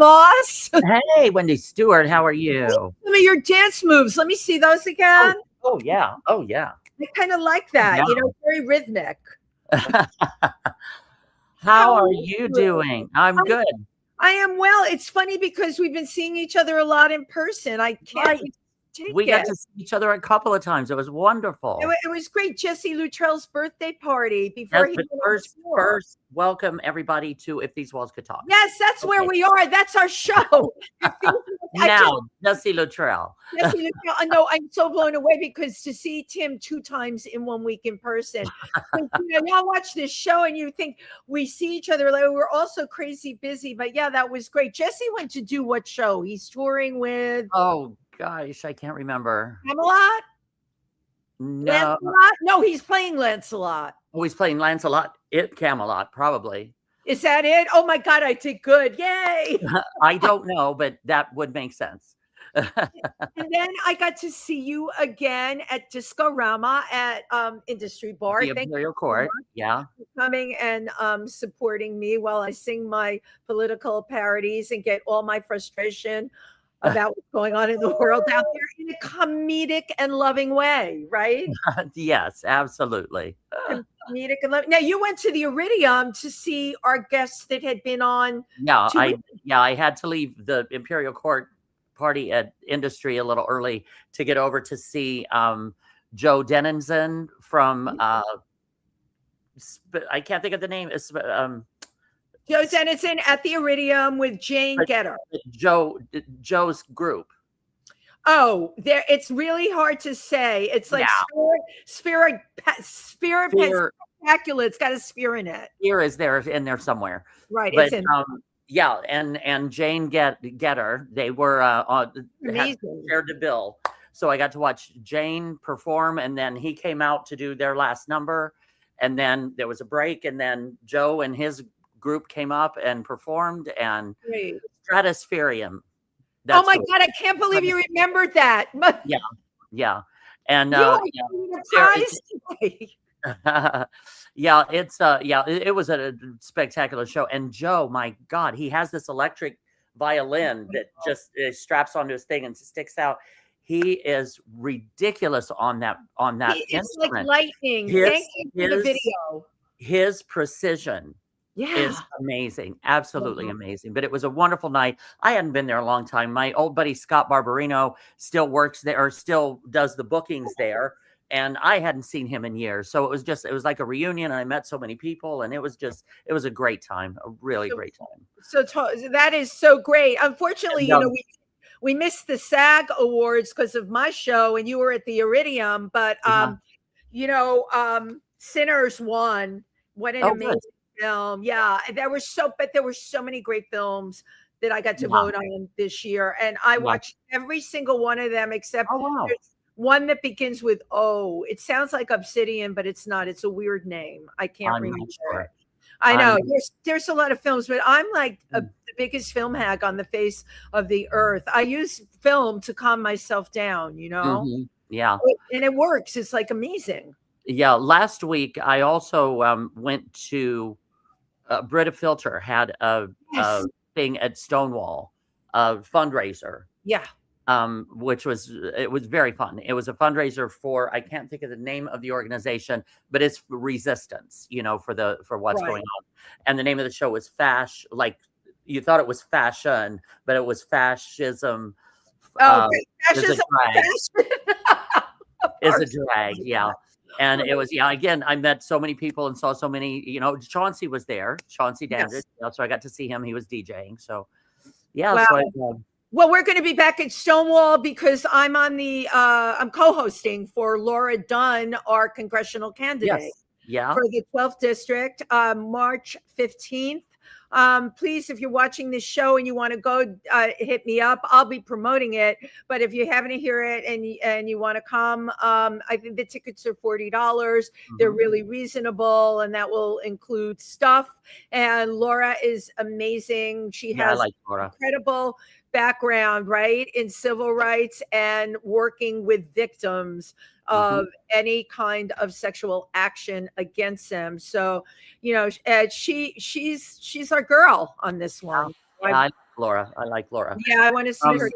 Moss. Hey, Wendy Stuart, how are you? Some of your dance moves. Let me see those again. Oh yeah. Oh yeah. I kind of like that. Yeah. You know, very rhythmic. How are you doing? I'm good. I am well. It's funny because we've been seeing each other a lot in person. I can't take We got it. to see each other a couple of times. It was wonderful. It was great. Jesse Luttrell's birthday party before Yes, he but went first, welcome everybody to If These Walls Could Talk. Yes, that's where we are. That's our show. Now, Jesse Luttrell. Jesse Luttrell. No, I'm so blown away because to see Tim 2 times in 1 week in person. You know, y'all watch this show and you think we see each other. Like, we're also crazy busy, but yeah, that was great. Jesse went to do what show? He's touring with. Oh gosh, I can't remember. Camelot? No. Lancelot? No, he's playing Lancelot. Oh, he's playing Lancelot at Camelot, probably. Is that it? Oh my God, I did good. Yay. I don't know, but that would make sense. And then I got to see you again at Disco Rama at Industry Bar. The Imperial Court. Yeah. For coming and supporting me while I sing my political parodies and get all my frustration about what's going on in the world out there in a comedic and loving way, right? Yes, absolutely. Comedic and loving. Now, you went to the Iridium to see our guests that had been on. Yeah, I had to leave the Imperial Court party at Industry a little early to get over to see Joe Denizen from I can't think of the name. It's Joe Denizen at the Iridium with Jane Getter. Joe's group. Oh, there! It's really hard to say. It's like sphere spectacular. It's got a sphere in it. Sphere is there in there somewhere, right? But yeah, and Jane Getter, they were shared the bill, so I got to watch Jane perform, and then he came out to do their last number, and then there was a break, and then Joe and his group came up and performed, and Stratuspherium. Oh my God, I can't believe you remembered that. Yeah. And it was a spectacular show. And Joe, my God, he has this electric violin that just straps onto his thing and sticks out. He is ridiculous on that it's instrument. Like lightning. Thank you for the video. His precision is amazing. Absolutely amazing. But it was a wonderful night. I hadn't been there a long time. My old buddy Scott Barbarino still works there, or still does the bookings there. And I hadn't seen him in years. So it was like a reunion. And I met so many people, and it was a great time, a really great time. So that is so great. Unfortunately, you know, we missed the SAG Awards because of my show, and you were at the Iridium, but you know, Sinners won. What an amazing film. Yeah. There were so many great films that I got to vote on this year. And I watched every single one of them except one that begins with O. It sounds like Obsidian, but it's not. It's a weird name. I can't remember it. I know there's a lot of films, but I'm like the biggest film hack on the face of the earth. I use film to calm myself down, you know? Yeah. And it works. It's like amazing. Yeah. Last week, I also went to Brita Filter had a thing at Stonewall, a fundraiser. Yeah. Which was very fun. It was a fundraiser for, I can't think of the name of the organization, but it's resistance, you know, for what's going on. And the name of the show was like you thought it was fashion, but it was fascism. Fascism is a drag. Yeah. And it was, again, I met so many people and saw so many, you know, Chauncey was there, Chauncey Dandridge. So I got to see him. He was DJing. So, yeah. Wow. So well, we're going to be back at Stonewall because I'm on I'm co-hosting for Laura Dunn, our congressional candidate for the 12th district, March 15th. Please, if you're watching this show and you want to go, hit me up. I'll be promoting it. But if you happen to hear it and you want to come, I think the tickets are $40. They're really reasonable, and that will include stuff. And Laura is amazing. She has incredible background, right, in civil rights and working with victims of any kind of sexual action against them. So, you know, she's our girl on this one. Yeah, Laura. I like Laura. Yeah, I want to see her.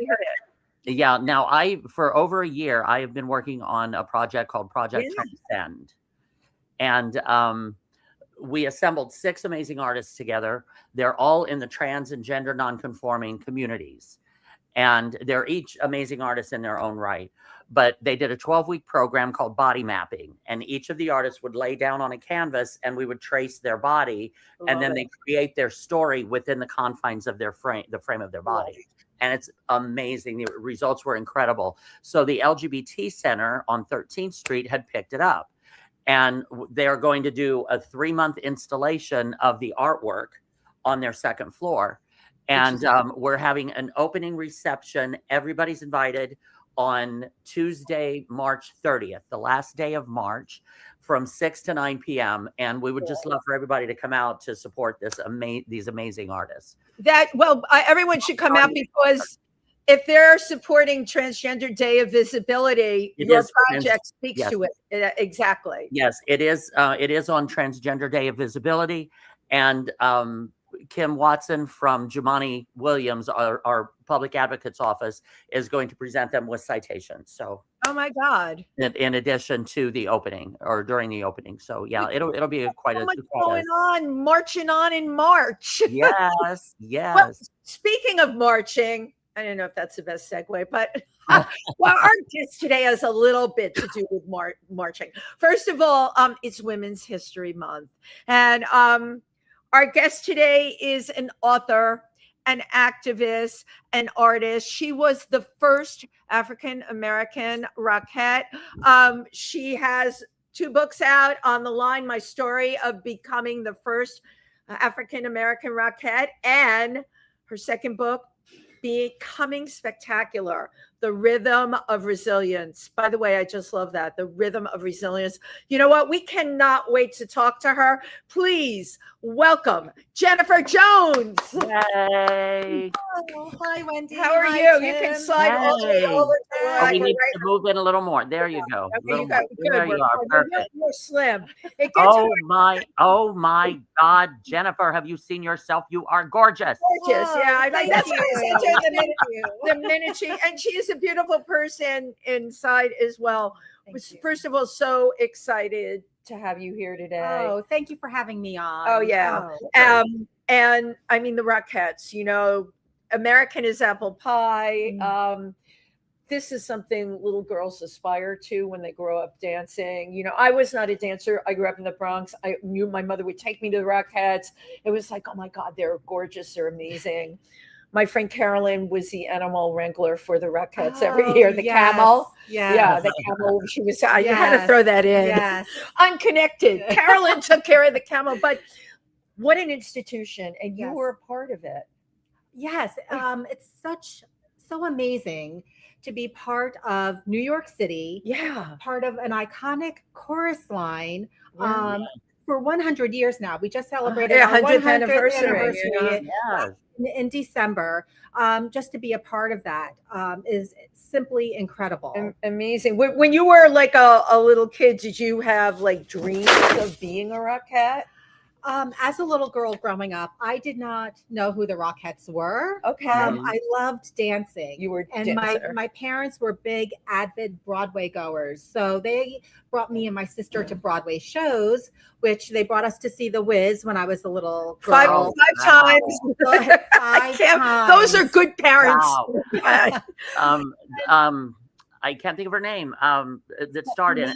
Yeah. Now, for over a year, I have been working on a project called Project Transcend. And we assembled 6 amazing artists together. They're all in the trans and gender nonconforming communities. And they're each amazing artists in their own right. But they did a 12-week program called Body Mapping. And each of the artists would lay down on a canvas and we would trace their body. And then they create their story within the confines of their frame, the frame of their body. And it's amazing. The results were incredible. So the LGBT Center on 13th Street had picked it up. And they're going to do a 3-month installation of the artwork on their second floor. And we're having an opening reception. Everybody's invited on Tuesday, March 30th, the last day of March, from 6 to 9 p.m. And we would just love for everybody to come out to support these amazing artists. Everyone should come out, because if they're supporting Transgender Day of Visibility, your project speaks to it. Exactly. Yes, it is. It is on Transgender Day of Visibility. And Kim Watson from Jumani Williams, our public advocate's office, is going to present them with citations. So, oh my God! In addition to the opening or during the opening, so yeah, it'll be quite a going on, marching on in March. Yes, yes. Well, speaking of marching, I don't know if that's the best segue, but well, our guest today has a little bit to do with marching. First of all, it's Women's History Month, and our guest today is an author, an activist, an artist. She was the first African-American rockette. She has 2 books out: On the Line, My Story of Becoming the First African-American Rockette, and her second book, Becoming Spectacular, The Rhythm of Resilience. By the way, I just love that, the rhythm of resilience. You know what? We cannot wait to talk to her. Please welcome Jennifer Jones. Yay. Oh, hi, Wendy. How are you? Tim. You can slide all the way over to we need to move in a little more. There you go. Okay, there you are. Perfect. You're slim. Oh my God, Jennifer, have you seen yourself? You are gorgeous. Gorgeous. Yeah, I like that's the minute she is a beautiful person inside as well. First of all, so excited to have you here today. Oh, thank you for having me on. Oh yeah. And I mean, the Rockettes, you know, American is apple pie. This is something little girls aspire to when they grow up dancing. You know, I was not a dancer. I grew up in the Bronx. I knew my mother would take me to the Rockettes. It was like, oh my God, they're gorgeous. They're amazing. My friend Carolyn was the animal wrangler for the Rockettes every year. The camel. Yeah, the camel. She was, you had to throw that in. Yes. Unconnected. Carolyn took care of the camel, but what an institution. And you were a part of it. Yes. It's so amazing to be part of New York City. Yeah. Part of an iconic chorus line. For 100 years now. We just celebrated our 100th anniversary in December. Just to be a part of that is simply incredible. Amazing. When you were like a little kid, did you have like dreams of being a Rockette? As a little girl growing up, I did not know who the Rockettes were. Okay. I loved dancing. You were and my parents were big avid Broadway goers. So they brought me and my sister to Broadway shows, which they brought us to see The Wiz when I was a little girl. Five times. I can't. Those are good parents. Wow. I can't think of her name. That starred in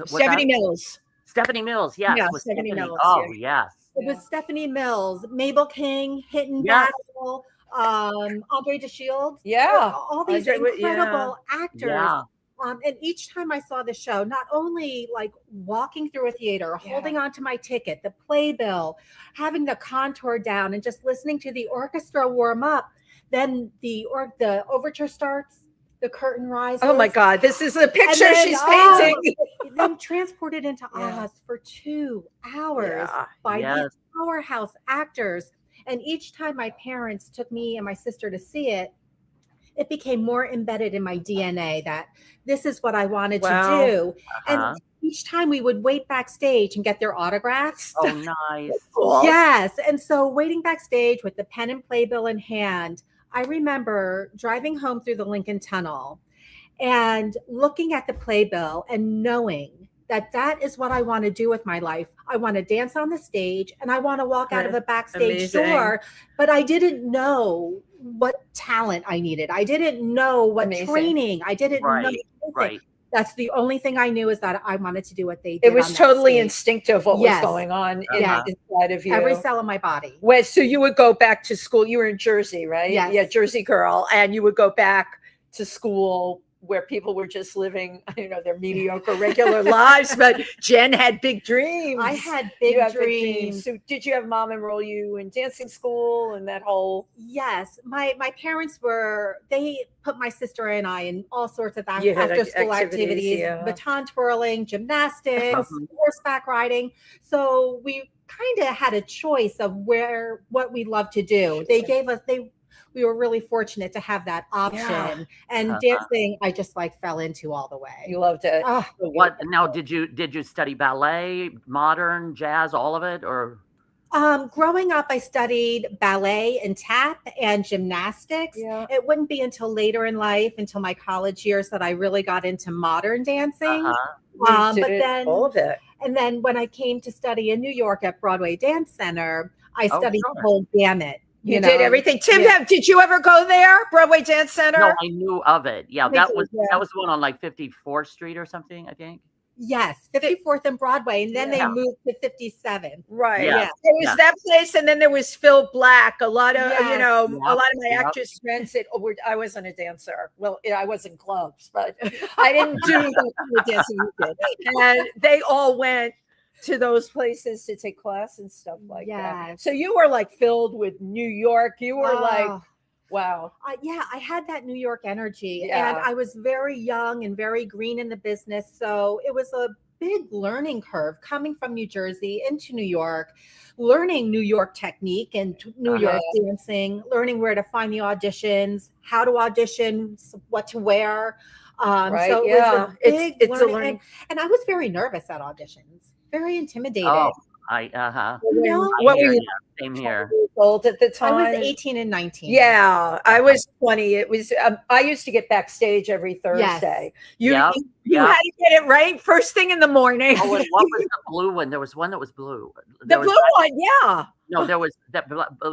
Stephanie Mills. Stephanie Mills, yes. Yeah, Stephanie Mills. Oh, yes. It was Stephanie Mills, Mabel King, Hinton Battle, Andre DeShields. Yeah. All these incredible actors. Yeah. And each time I saw the show, not only like walking through a theater, holding on to my ticket, the playbill, having the contour down and just listening to the orchestra warm up, then the overture starts. The curtain rises. Oh my God! This is the picture she's painting. Then transported into Oz for 2 hours by these powerhouse actors. And each time my parents took me and my sister to see it, it became more embedded in my DNA that this is what I wanted to do. And each time we would wait backstage and get their autographs. Oh, nice. Cool. Yes. And so waiting backstage with the pen and playbill in hand, I remember driving home through the Lincoln Tunnel and looking at the playbill and knowing that that is what I want to do with my life. I want to dance on the stage and I want to walk out of a backstage door, but I didn't know what talent I needed. I didn't know what training. I didn't know anything. Right. That's the only thing I knew, is that I wanted to do what they did. It was totally instinctive what was going on inside of you. Every cell in my body. Well, so you would go back to school. You were in Jersey, right? Yes. Yeah, Jersey girl. And you would go back to school where people were just living, their mediocre, regular lives. But Jen had big dreams. I had big dreams. So did you have mom enroll you in dancing school and that whole? Yes. My parents they put my sister and I in all sorts of after school activities, baton twirling, gymnastics, horseback riding. So we kind of had a choice of what we loved to do. They gave us, we were really fortunate to have that option, and dancing, I just fell into all the way. You loved it. What now? Did you study ballet, modern, jazz, all of it, or? Growing up, I studied ballet and tap and gymnastics. Yeah. It wouldn't be until later in life, until my college years, that I really got into modern dancing. But then all of it. And then when I came to study in New York at Broadway Dance Center, I studied the whole gamut. You did everything. Tim, did you ever go there, Broadway Dance Center? No, I knew of it. Yeah, that was the one on 54th Street or something, I think. Yes, 54th and Broadway, and then they moved to 57th. Right. Yeah. There was that place, and then there was Phil Black. A lot of a lot of my actress friends said, I wasn't a dancer. Well, I was in clubs, but I didn't do the kind of dancing you did. And they all went to those places to take class and stuff like that. So you were filled with New York. You were wow. I had that New York energy, and I was very young and very green in the business. So it was a big learning curve coming from New Jersey into New York, learning New York technique and New York dancing, learning where to find the auditions, how to audition, what to wear. So it was a big learning. And I was very nervous at auditions. Very intimidated. Oh, what were you? Same here. Old at the time. I was 18 and 19. Yeah, I was 20. It was. I used to get backstage every Thursday. Yes. You had to get it right first thing in the morning. Oh, and what was the blue one? There was one that was blue. The blue one, yeah. No, there was that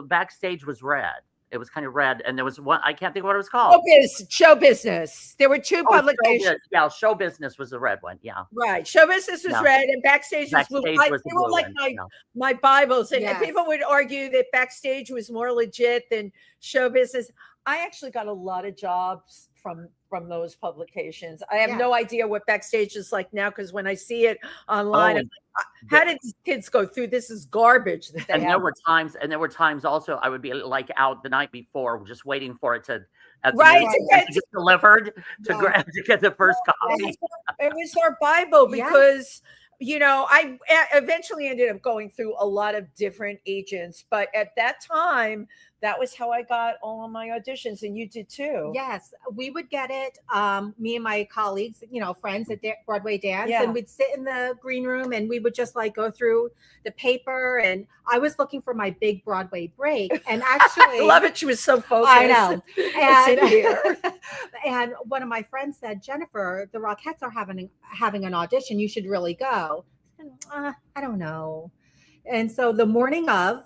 backstage was red. It was kind of red, and there was one. I can't think of what it was called. Show business. There were two publications. Show business was the red one. Yeah, right. Show business was red, and backstage was blue. They were like my Bibles, and people would argue that backstage was more legit than show business. I actually got a lot of jobs from those publications. I have no idea what backstage is like now, because when I see it online, I'm like, how did these kids go through? This is garbage. There were times also I would be out the night before, just waiting for it to get delivered to get the first copy. It was our Bible, because I eventually ended up going through a lot of different agents, but at that time, that was how I got all of my auditions, and you did too. Yes, we would get it. Me and my colleagues, friends at Broadway Dance, and we'd sit in the green room, and we would just go through the paper. And I was looking for my big Broadway break, and actually, I love it. She was so focused. I know. And one of my friends said, "Jennifer, the Rockettes are having an audition. You should really go." I don't know. And so the morning of,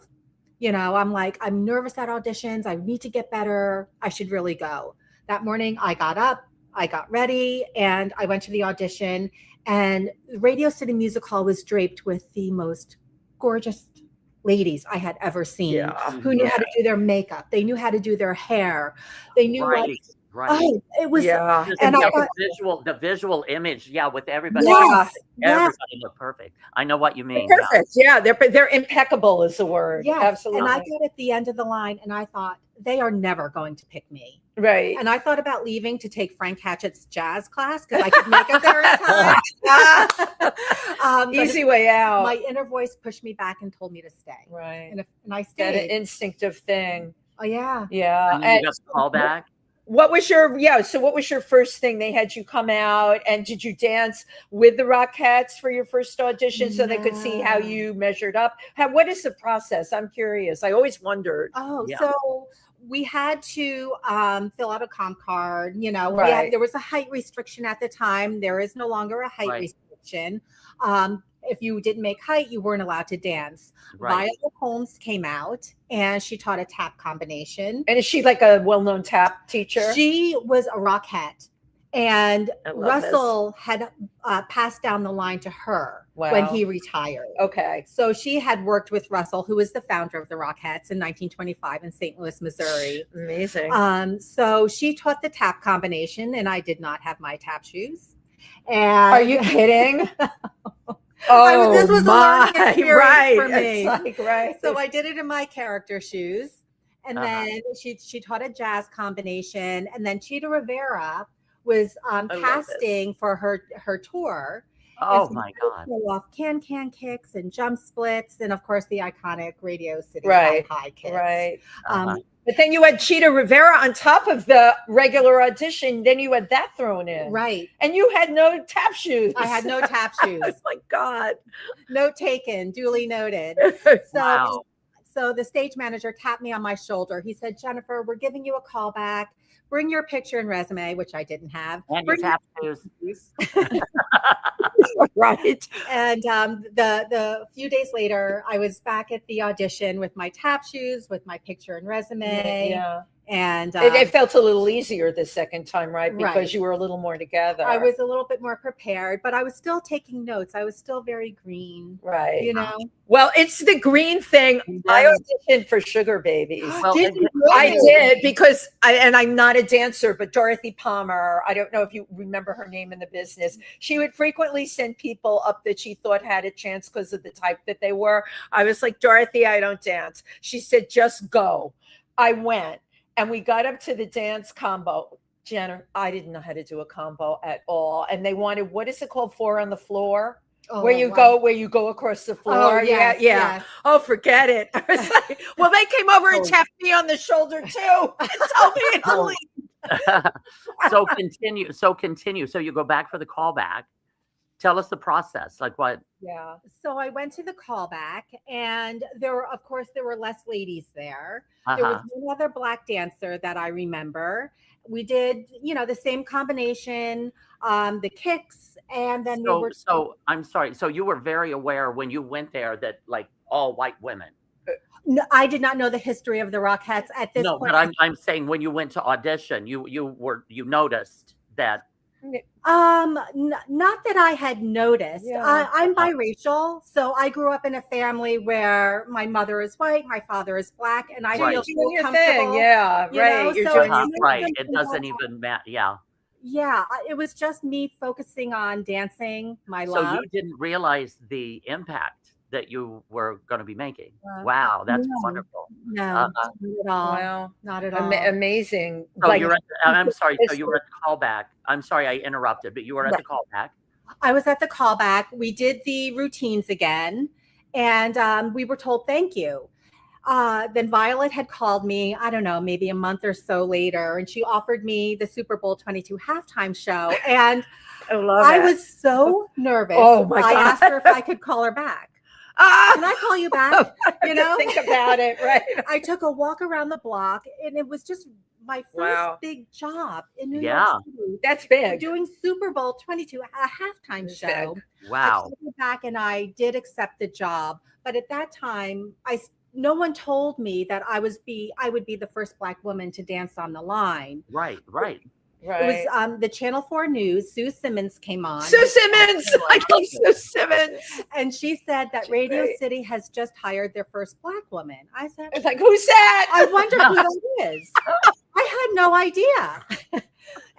I'm like, I'm nervous at auditions. I need to get better. I should really go. That morning, I got up, I got ready, and I went to the audition. And Radio City Music Hall was draped with the most gorgeous ladies I had ever seen, who knew how to do their makeup. They knew how to do their hair. They knew Right. Oh, it was, and the visual image, with everybody. Everybody looked perfect. I know what you mean. They're perfect. They're impeccable is the word. Yes. Absolutely. And I got at the end of the line, and I thought, they are never going to pick me. Right. And I thought about leaving to take Frank Hatchett's jazz class, because I could make it there in time. Easy way out. My inner voice pushed me back and told me to stay. Right. And I stayed. That instinctive thing. Oh, yeah. Yeah. And you got a call back? what was your first thing? They had you come out, and did you dance with the Rockettes for your first audition so they could see how you measured up? What is the process? I'm curious. I always wondered. So we had to fill out a comp card. There was a height restriction at the time. There is no longer a height restriction. If you didn't make height, you weren't allowed to dance. Viola Holmes came out and she taught a tap combination. And is she like a well-known tap teacher? She was a Rockette. And Russell had passed down the line to her when he retired. Okay. So she had worked with Russell, who was the founder of the Rockettes in 1925 in St. Louis, Missouri. Amazing. So she taught the tap combination, and I did not have my tap shoes. And are you kidding? This was a learning experience for me. So I did it in my character shoes. And then she taught a jazz combination. And then Cheetah Rivera was casting for her tour. Oh my God. Off can kicks and jump splits. And of course the iconic Radio City high kicks. But then you had Cheetah Rivera on top of the regular audition. Then you had that thrown in. Right. And you had no tap shoes. I had no tap shoes. Oh my God. Note taken, duly noted. So the stage manager tapped me on my shoulder. He said, Jennifer, we're giving you a call back. Bring your picture and resume, which I didn't have. And your tap shoes. Right. And the few days later, I was back at the audition with my tap shoes, with my picture and resume. Yeah. And it felt a little easier the second time, right? Because you were a little more together. I was a little bit more prepared, but I was still taking notes. I was still very green. Right. Well, it's the green thing. I auditioned for Sugar Babies. I did because I'm not a dancer, but Dorothy Palmer, I don't know if you remember her name in the business. She would frequently send people up that she thought had a chance because of the type that they were. I was like, Dorothy, I don't dance. She said, just go. I went. And we got up to the dance combo. Jenna, I didn't know how to do a combo at all. And they wanted, what is it called? 4 on the floor? Where you go across the floor. Yes. Oh, forget it. I was like, well, they came over and tapped me on the shoulder too. And told me to leave. So continue. So you go back for the callback. Tell us the process. Like what? Yeah. So I went to the callback, and there were less ladies there. There was one other Black dancer that I remember. We did, the same combination, the kicks, and then So I'm sorry. So you were very aware when you went there that like all white women. No, I did not know the history of the Rockettes at this point. No, but I'm saying when you went to audition, you noticed that. Not that I had noticed. I'm biracial, so I grew up in a family where my mother is white, my father is Black, and I feel doing comfortable. Thing. Yeah, right. You're doing right. It doesn't even matter. Yeah. Yeah, it was just me focusing on dancing, my love. So you didn't realize the impact that you were going to be making. Wow, that's wonderful. No, not at all. Wow. Not at all. Amazing. So I'm sorry. So you were at the callback. I'm sorry I interrupted, but you were at the callback. I was at the callback. We did the routines again, and we were told thank you. Then Violet had called me, I don't know, maybe a month or so later, and she offered me the Super Bowl 22 halftime show. And I was so nervous. Oh my God. I asked her if I could call her back. Can I call you back? Think about it, right? I took a walk around the block, and it was just my first big job in New York City. That's big. Doing Super Bowl 22, a halftime show. Big. Wow. I came back and I did accept the job, but at that time, no one told me that I would be the first Black woman to dance on the line. Right. It was the Channel 4 News. Sue Simmons came on. Sue Simmons! I love Sue Simmons. And she said that Radio City has just hired their first Black woman. I said, it's like, who's that? I wonder who that is. I had no idea.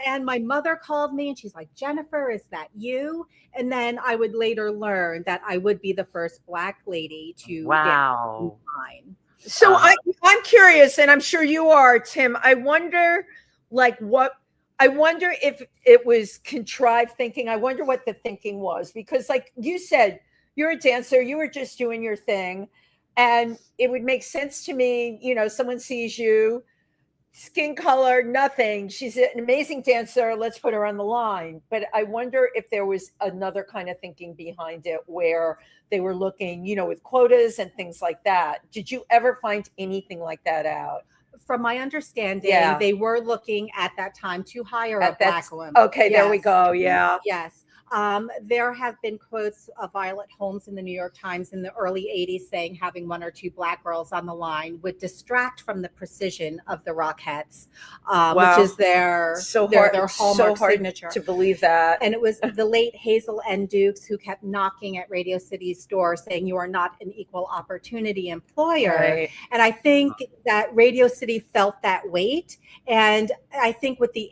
And my mother called me and she's like, Jennifer, is that you? And then I would later learn that I would be the first Black lady to get on line. So I'm curious, and I'm sure you are, Tim. I wonder if it was contrived thinking. I wonder what the thinking was, because like you said, you're a dancer, you were just doing your thing. And it would make sense to me, someone sees you, skin color, nothing. She's an amazing dancer. Let's put her on the line. But I wonder if there was another kind of thinking behind it where they were looking, with quotas and things like that. Did you ever find anything like that out? From my understanding, they were looking at that time to hire a Black woman. Okay, there we go. Yeah. Yes. There have been quotes of Violet Holmes in the New York Times in the early 80s saying having one or two Black girls on the line would distract from the precision of the Rockettes, which is their hallmark signature. To believe that. And it was the late Hazel N. Dukes who kept knocking at Radio City's door saying, you are not an equal opportunity employer. Right. And I think that Radio City felt that weight. And I think with the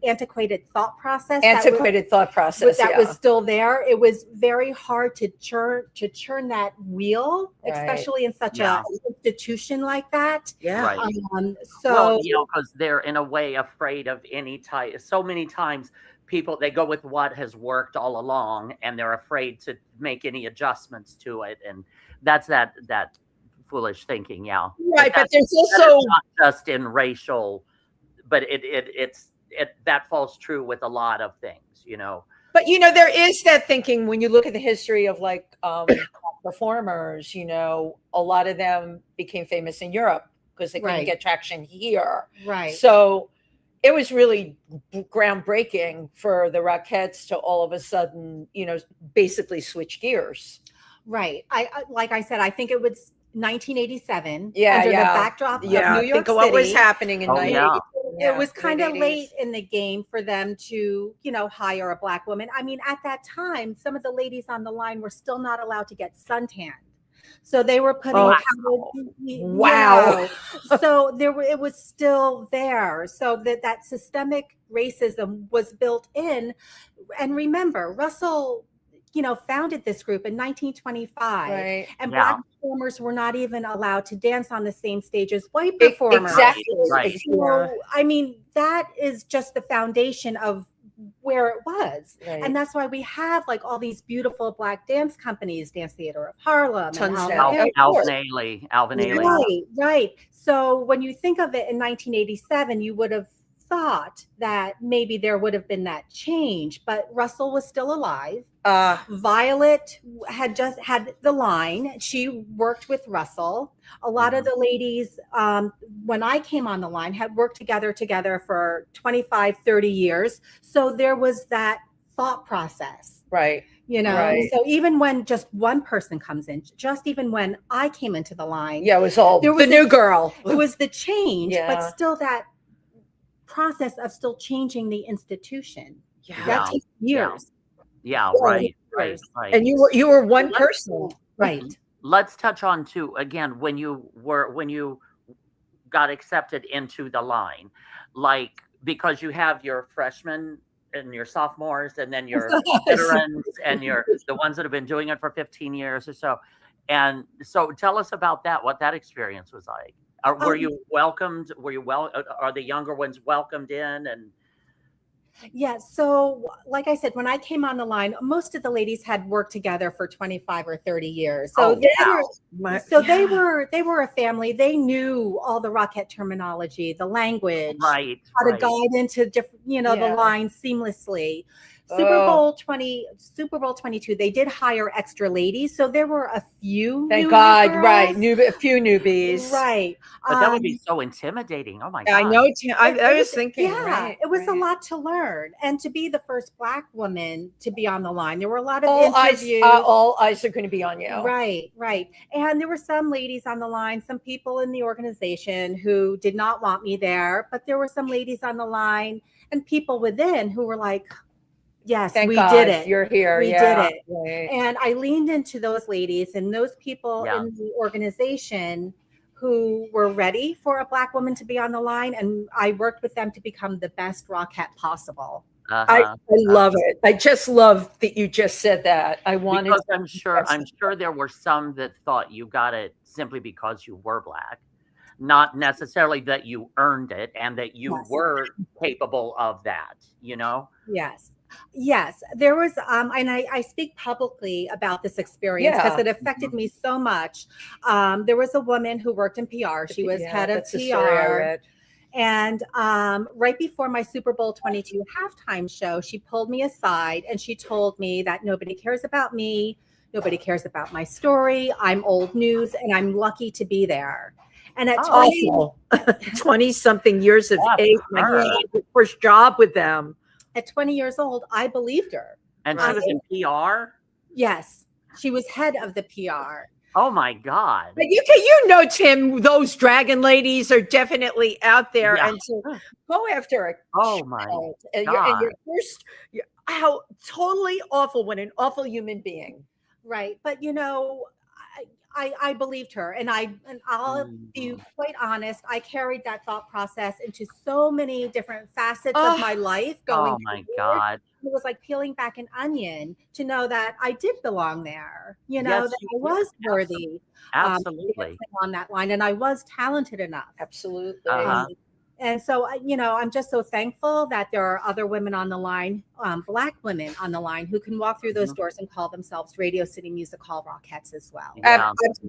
antiquated thought process that was still there, it was very hard to churn that wheel, especially in such an institution like that. Yeah. Right. Because they're in a way afraid of any type. So many times people, they go with what has worked all along and they're afraid to make any adjustments to it. And that's that foolish thinking. Yeah. Right. But there's also not just in racial, but it's that falls true with a lot of things, But there is that thinking when you look at the history of performers, a lot of them became famous in Europe because they couldn't get traction here. Right. So it was really groundbreaking for the Rockettes to all of a sudden, basically switch gears. Right. Like I said, I think it was 1987 under the backdrop of New York City. Think of what was happening in 1987. It was kind of late in the game for them to, hire a Black woman. I mean, at that time, some of the ladies on the line were still not allowed to get suntanned. So they were putting So it was still there. So that systemic racism was built in. And remember, Russell founded this group in 1925, and Black performers were not even allowed to dance on the same stage as white performers. Exactly. Right. So, I mean, that is just the foundation of where it was. Right. And that's why we have all these beautiful Black dance companies, Dance Theater of Harlem, Alvin Ailey. Right. So when you think of it in 1987, you would have thought that maybe there would have been that change, but Russell was still alive. Violet had just had the line. She worked with Russell. A lot of the ladies, when I came on the line, had worked together for 25, 30 years. So there was that thought process. Right. So even when just one person comes in, just even when I came into the line. Yeah, it was all the new girl. It was the change, but still that process of still changing the institution. That takes years. Right. And you were one person. Right. Let's touch on too, again, when you got accepted into the line, because you have your freshmen and your sophomores and then your veterans and the ones that have been doing it for 15 years or so. And so tell us about that, what that experience was like. Were you welcomed? Are the younger ones welcomed in? And yeah, so like I said, when I came on the line, most of the ladies had worked together for 25 or 30 years. So they were a family. They knew all the Rockette terminology, the language, how to guide into different, the line seamlessly. Super Bowl 22, they did hire extra ladies, so there were a few. Thank God, right? A few newbies, right? But that would be so intimidating. Oh my God! I know. I was thinking, it was a lot to learn, and to be the first Black woman to be on the line, there were a lot of interviews. All eyes are going to be on you, right. And there were some ladies on the line, some people in the organization who did not want me there, but there were some ladies on the line and people within who were like, yes, we did it. You're here. We did it. Right. And I leaned into those ladies and those people in the organization who were ready for a Black woman to be on the line. And I worked with them to become the best Rockette possible. I love it. I just love that you just said that. Because I'm sure there were some that thought you got it simply because you were Black, not necessarily that you earned it and that you were capable of that, Yes, there was, and I speak publicly about this experience because it affected me so much. There was a woman who worked in PR. She was head of PR. And right before my Super Bowl 22 halftime show, she pulled me aside and she told me that nobody cares about me. Nobody cares about my story. I'm old news and I'm lucky to be there. And at 20 something years of age, first job with them. At 20 years old, I believed her. And she was in PR? Yes. She was head of the PR. Oh my God. But you know, Tim, those dragon ladies are definitely out there. And to go after a child, and your first, how totally awful, what an awful human being. Right. But you know, I believed her, and I'll be quite honest, I carried that thought process into so many different facets of my life going my God. It was like peeling back an onion to know that I did belong there, you know, that I was worthy on that line, and I was talented enough. Absolutely. And so, you know, I'm just so thankful that there are other women on the line, Black women on the line, who can walk through those doors and call themselves Radio City Music Hall Rockettes as well.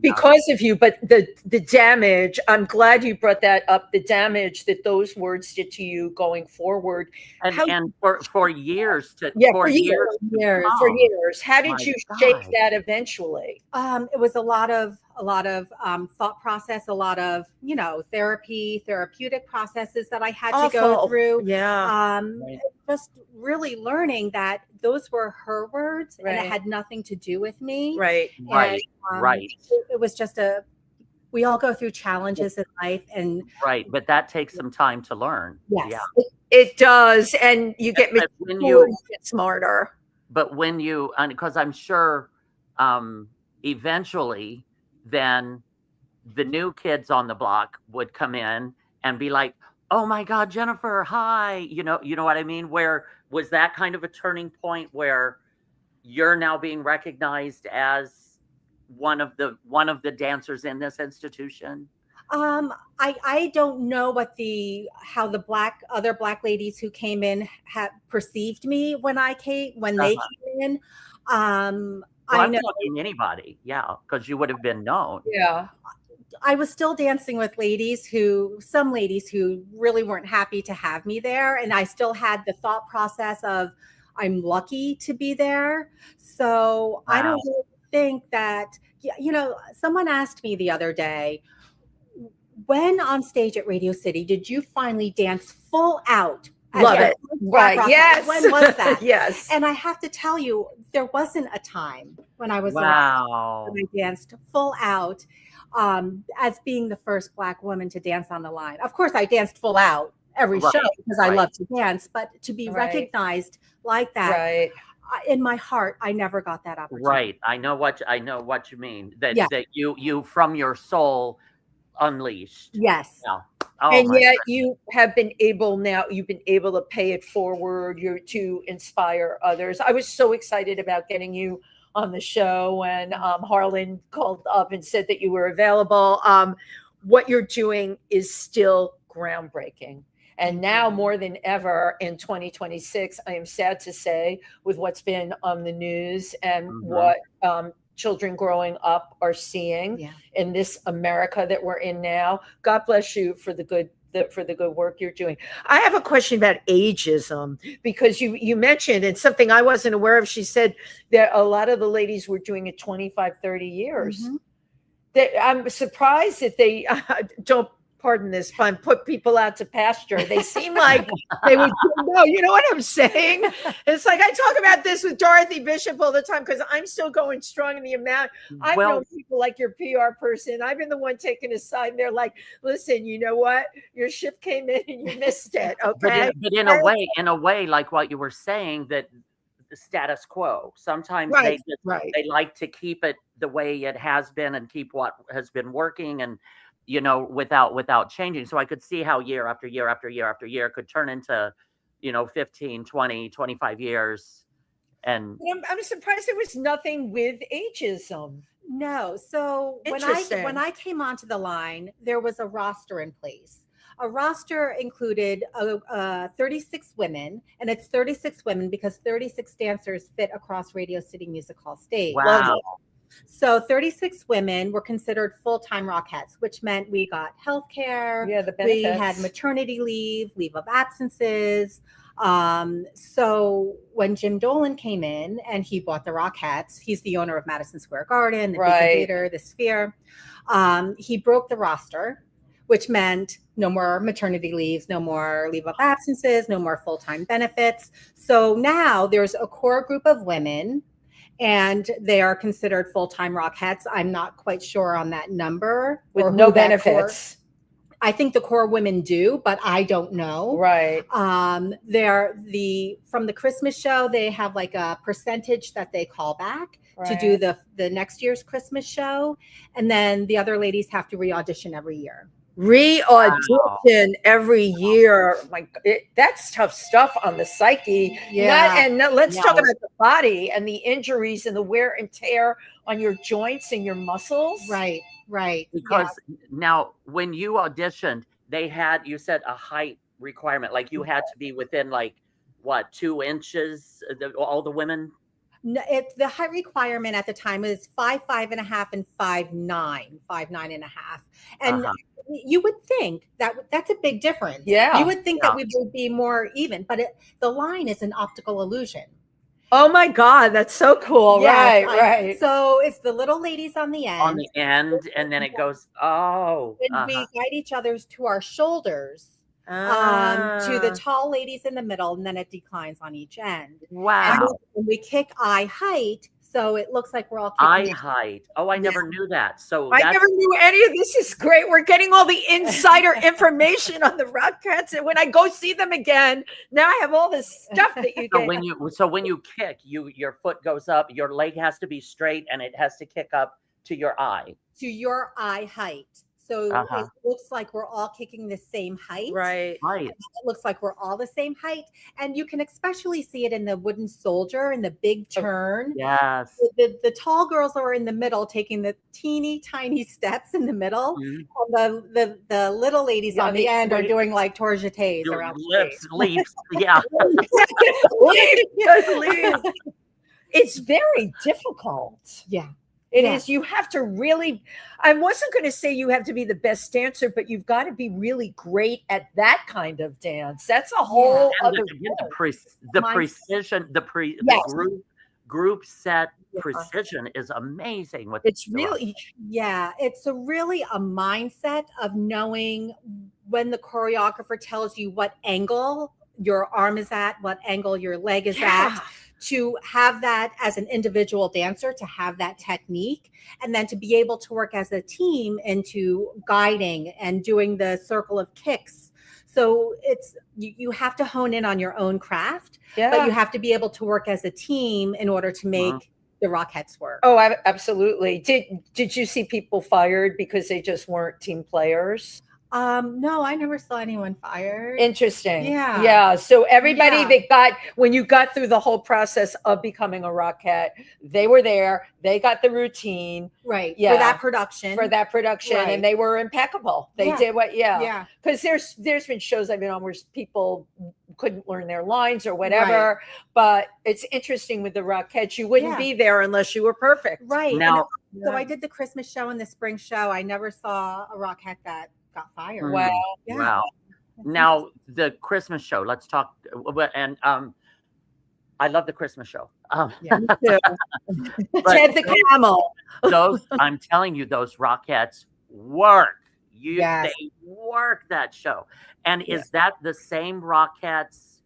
Because of you, but the damage, I'm glad you brought that up, the damage that those words did to you going forward. And for years. For years. How did you shake that eventually? It was a lot of thought process, a lot of, you know, therapeutic processes that I had to go through. Just really learning that those were her words and it had nothing to do with me. It was just we all go through challenges in life, and but that takes some time to learn. It does, and you get smarter. But when you, because I'm sure eventually then the new kids on the block would come in and be like, oh my God, Jennifer, hi. You know what I mean? Where was that kind of a turning point where you're now being recognized as one of the dancers in this institution? I don't know how the other Black ladies who came in had perceived me when they came in. I'm not talking anybody, because you would have been known. I was still dancing with some ladies who really weren't happy to have me there. And I still had the thought process of, I'm lucky to be there. So I don't really think that, you know, someone asked me the other day, when on stage at Radio City, did you finally dance full out? Love it. Right. Yes. When was that? Yes. And I have to tell you, there wasn't a time when I was around when I danced full out as being the first Black woman to dance on the line. Of course, I danced full out every show because I love to dance, but to be recognized like that, in my heart, I never got that opportunity. Right. I know what you mean. That you from your soul unleashed. Yes. And yet you have been able you've been able to pay it forward, to inspire others. I was so excited about getting you on the show when Harlan called up and said that you were available. What you're doing is still groundbreaking. And now more than ever in 2026, I am sad to say, with what's been on the news and what children growing up are seeing in this America that we're in now. God bless you for the good work you're doing. I have a question about ageism, because you mentioned, and something I wasn't aware of, she said that a lot of the ladies were doing it 25, 30 years. I'm surprised that they don't, pardon this pun, put people out to pasture. They seem like they would know. You know what I'm saying? It's like I talk about this with Dorothy Bishop all the time because I'm still going strong in the amount. I've known people like your PR person. I've been the one taken aside. They're like, listen, you know what? Your ship came in and you missed it. Okay. But in a way, like what you were saying, that the status quo. Sometimes they like to keep it the way it has been and keep what has been working, and you know, without changing. So I could see how year after year after year after year could turn into, 15, 20, 25 years. And I'm surprised there was nothing with ageism. No. So when I came onto the line, there was a roster in place. A roster included 36 women, and it's 36 women because 36 dancers fit across Radio City Music Hall stage. Wow. So 36 women were considered full-time Rockettes, which meant we got healthcare. Yeah, the benefits. We had maternity leave of absences. So when Jim Dolan came in and he bought the Rockettes, he's the owner of Madison Square Garden, the Beacon Theater, the Sphere. He broke the roster, which meant no more maternity leaves, no more leave of absences, no more full-time benefits. So now there's a core group of women, and they are considered full-time Rockettes. I'm not quite sure on that number. With no benefits. I think the core women do, but I don't know. Right. They're from the Christmas show, they have like a percentage that they call back to do the next year's Christmas show. And then the other ladies have to re-audition every year. Re-audition every year. That's tough stuff on the psyche. Yeah. Let's talk about the body and the injuries and the wear and tear on your joints and your muscles. Right. Because now when you auditioned, you said a height requirement, like you had to be within 2 inches, all the women? No, the height requirement at the time was 5'5.5" and 5'9" and a half. And you would think that's a big difference. Yeah. You would think that we would be more even, but the line is an optical illusion. Oh my God, that's so cool. Yes, right. So it's the little ladies on the end. On the end, and then it goes, And we guide each other's to our shoulders, to the tall ladies in the middle, and then it declines on each end. Wow. And we kick eye height, so it looks like we're all eye kicking height. Oh, I never knew that. So I never knew any of this. Is great. We're getting all the insider information on the Rockettes, and when I go see them again, now I have all this stuff that you get. So when you kick, your foot goes up, your leg has to be straight, and it has to kick up to your eye. To your eye height. So it looks like we're all kicking the same height. Right. It looks like we're all the same height. And you can especially see it in the wooden soldier in the big turn. Yes. The tall girls are in the middle taking the teeny tiny steps in the middle. And the little ladies on the end are doing like tourgetés around leaps. Yeah. Leaps. It's very difficult. Yeah. It is. You have to really, I wasn't going to say you have to be the best dancer, but you've got to be really great at that kind of dance. That's a whole other the precision, group set precision is amazing. It's really, it's really a mindset of knowing when the choreographer tells you what angle your arm is at, what angle your leg is at. To have that as an individual dancer, to have that technique, and then to be able to work as a team into guiding and doing the circle of kicks. So it's you have to hone in on your own craft, but you have to be able to work as a team in order to make the Rockettes work. Oh, absolutely. Did you see people fired because they just weren't team players? No, I never saw anyone fired. Interesting. Yeah. So everybody when you got through the whole process of becoming a Rockette, they were there. They got the routine. Right. Yeah. For that production. Right. And they were impeccable. They did because there's been shows I've been on where people couldn't learn their lines or whatever. But it's interesting with the Rockettes, you wouldn't be there unless you were perfect. Right. So I did the Christmas show and the spring show. I never saw a Rockette that got fired. Wow. Now the Christmas show, let's talk. And I love the Christmas show. Me too. Ted the Camel. I'm telling you, those Rockettes work. They work that show. And is that the same Rockettes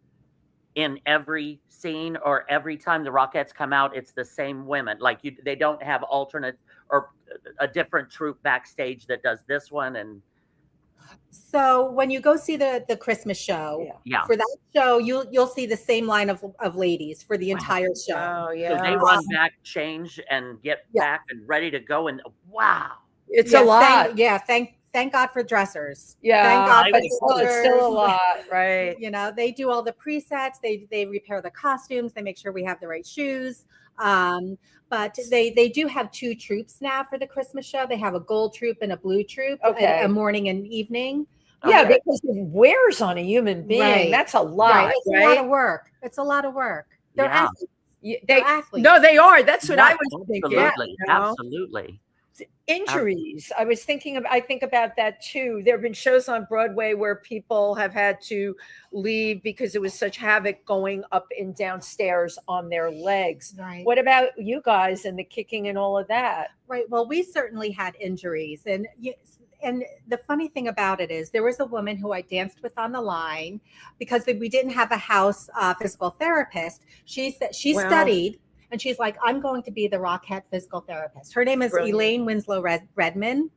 in every scene, or every time the Rockettes come out, it's the same women? Like they don't have alternate or a different troupe backstage that does this one? And so when you go see the Christmas show, for that show, you'll see the same line of ladies for the entire show. Oh, yeah. So they run back, change, and get back and ready to go. And it's a lot. Thank God for dressers. Yeah. Thank God for it's still a lot, right? They do all the presets. They repair the costumes. They make sure we have the right shoes. But they do have 2 troupes now for the Christmas show. They have a gold troupe and a blue troupe, a morning and evening. Because it wears on a human being. Right. That's a lot. Right. It's a lot of work. They're athletes. They athletes. No, they are. That's what I was thinking. Absolutely. Injuries. I think about that too. There have been shows on Broadway where people have had to leave because it was such havoc going up and downstairs on their legs. Right. What about you guys and the kicking and all of that? Right. Well, we certainly had injuries, and the funny thing about it is there was a woman who I danced with on the line because we didn't have a house physical therapist. She said she studied. And she's like, I'm going to be the Rockette physical therapist. Her name is Elaine Winslow Redman.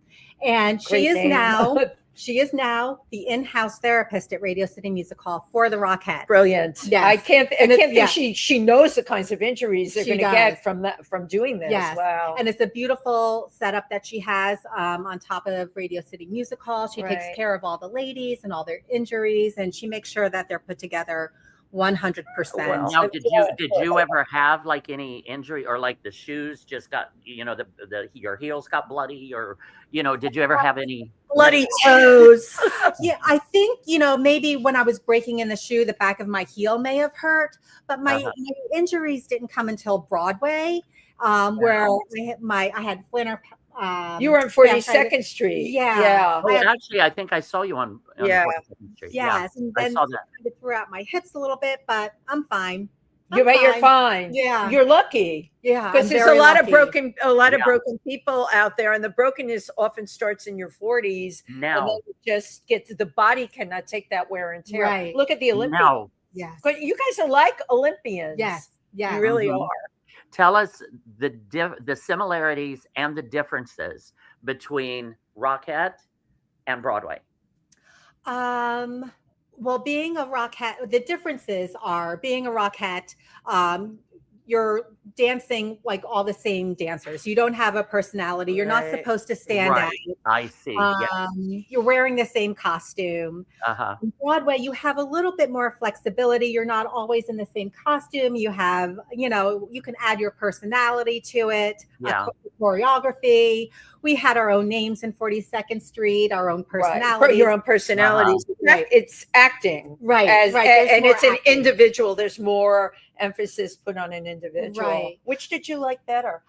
And she is now the in-house therapist at Radio City Music Hall for the Rockettes. Brilliant. Yes. I can't think she knows the kinds of injuries they're going to get from doing this. Yes. Wow. And it's a beautiful setup that she has on top of Radio City Music Hall. She takes care of all the ladies and all their injuries, and she makes sure that they're put together 100%. Now, did you ever have like any injury, or like the shoes just got, your heels got bloody, or did you ever have any bloody toes? Yeah, I think maybe when I was breaking in the shoe, the back of my heel may have hurt, but my injuries didn't come until Broadway, where I had plantar. You were on 42nd Street. Yeah. Oh, actually, I think I saw you on 42nd Street. Yes. And then I saw that. I threw out my hips a little bit, but I'm fine. You're fine. Yeah. You're lucky. Yeah. Because there's a lot of broken people out there, and the brokenness often starts in your 40s. Now. And then it just the body cannot take that wear and tear. Right. Look at the Olympians. No. Yes. But you guys are like Olympians. Yes. Yes. You really are. Tell us the similarities and the differences between Rockette and Broadway. Well, being a Rockette, the differences are being a Rockette, you're dancing like all the same dancers. You don't have a personality. You're not supposed to stand out. I see. You're wearing the same costume. In Broadway, you have a little bit more flexibility. You're not always in the same costume. You have, you can add your personality to it. Choreography. We had our own names in 42nd Street, our own personalities. Your own personalities. Right. It's acting. Right. And it's an individual. There's more emphasis put on an individual. Right. Which did you like better?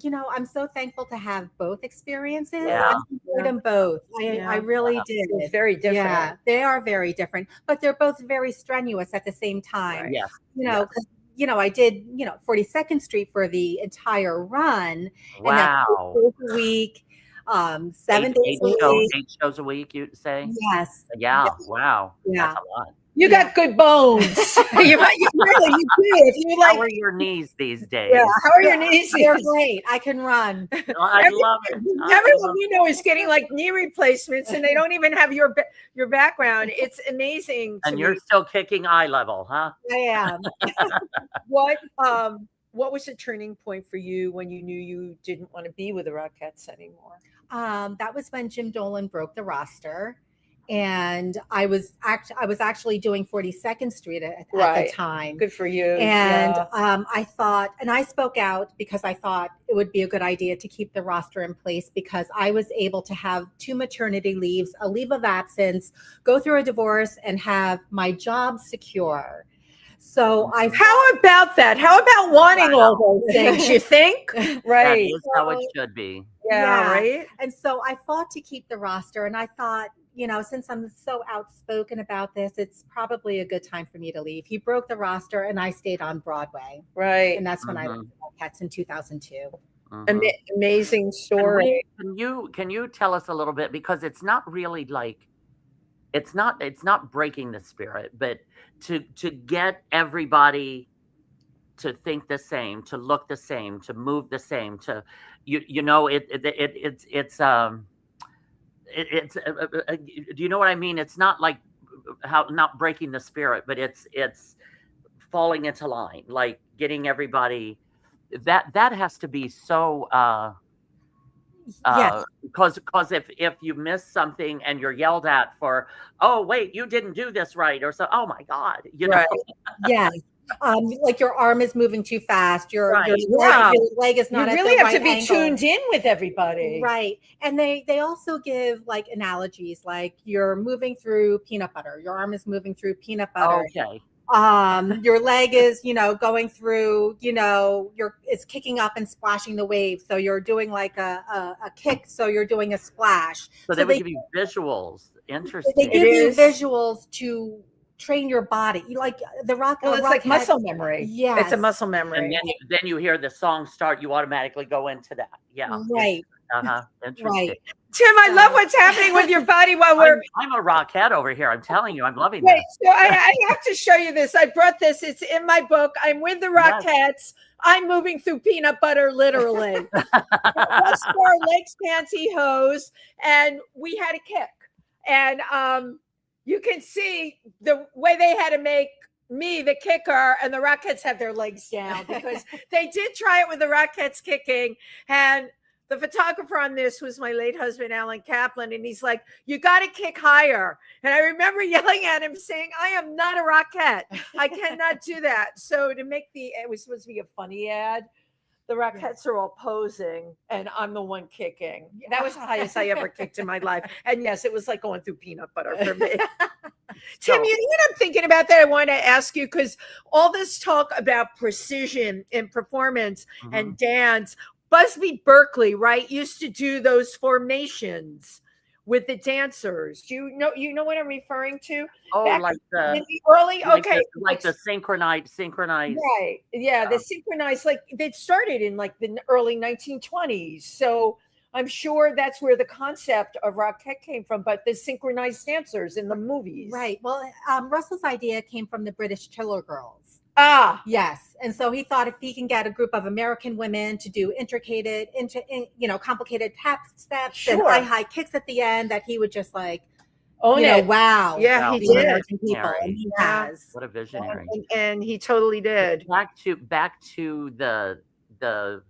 I'm so thankful to have both experiences. Yeah. I enjoyed them both. I really did. It's very different. Yeah, they are very different, but they're both very strenuous at the same time. Yes. Because I did 42nd Street for the entire run. Wow. And that week, 7 days a week. 8 shows a week, you'd say? Yes. Yeah. Yes. Wow. Yeah. That's a lot. You got good bones. you do. If you how are your knees these days? Yeah. How are your knees? They're great. I can run. I love it. Everyone we know is getting like knee replacements, and they don't even have your background. It's amazing. And you're still kicking eye level, huh? I am. What was the turning point for you when you knew you didn't want to be with the Rockettes anymore? That was when Jim Dolan broke the roster. And I was actually doing 42nd Street at the time. Good for you. And I thought, and I spoke out because I thought it would be a good idea to keep the roster in place, because I was able to have 2 maternity leaves, a leave of absence, go through a divorce, and have my job secure. So how about that? How about wanting all those things? You think? Right. That is how it should be. Yeah. Right. And so I fought to keep the roster, and I thought, since I'm so outspoken about this, it's probably a good time for me to leave. He broke the roster, and I stayed on Broadway. Right. And that's when I left Cats in 2002. Amazing story. Can you tell us a little bit, because it's not really like, it's not breaking the spirit, but to get everybody to think the same, to look the same, to move the same, to do you know what I mean? It's not like not breaking the spirit, but it's falling into line, like getting everybody that has to be so yes. Because if you miss something and you're yelled at for, oh wait, you didn't do this right, or so, oh my God, right. Yes. Like your arm is moving too fast. Your leg is not. You really have right to be angle. tuned in with everybody, right? And they also give like analogies, like you're moving through peanut butter. Your arm is moving through peanut butter. Okay. Your leg is, going through, it's kicking up and splashing the waves. So you're doing like a kick. So you're doing a splash. So they would give you visuals. Interesting. They give you visuals to train your body. You like the rock. Well, it's like muscle memory. Yeah, it's a muscle memory. And then you hear the song start, you automatically go into that. Yeah. Right. Interesting. Right. Tim, I love what's happening with your body while I'm a rockhead over here. I'm telling you, I'm loving this. So I have to show you this. I brought this. It's in my book. I'm with the Rockettes. Yes. I'm moving through peanut butter, literally. Let's our legs, pantyhose, and we had a kick. And you can see the way they had to make me the kicker, and the Rockettes have their legs down because they did try it with the Rockettes kicking. And the photographer on this was my late husband, Alan Kaplan. And he's like, you got to kick higher. And I remember yelling at him saying, I am not a Rockette. I cannot do that. So to make it was supposed to be a funny ad. The Rockettes are all posing and I'm the one kicking. That was the highest I ever kicked in my life. And yes, it was like going through peanut butter for me. Tim, you know what I'm thinking about that I want to ask you, because all this talk about precision in performance and dance, Busby Berkeley, right, used to do those formations with the dancers. Do you know what I'm referring to? Oh, in the early, like the synchronized. Right. Yeah, the synchronized, like they started in like the early 1920s. So I'm sure that's where the concept of Rockette came from, but the synchronized dancers in the movies. Right. Well, Russell's idea came from the British Chiller Girls. Ah, yes. And so he thought if he can get a group of American women to do complicated tap steps and high kicks at the end, that he would just like, wow. Yeah, he did. American people. And he has. What a visionary. And he totally did. Back to the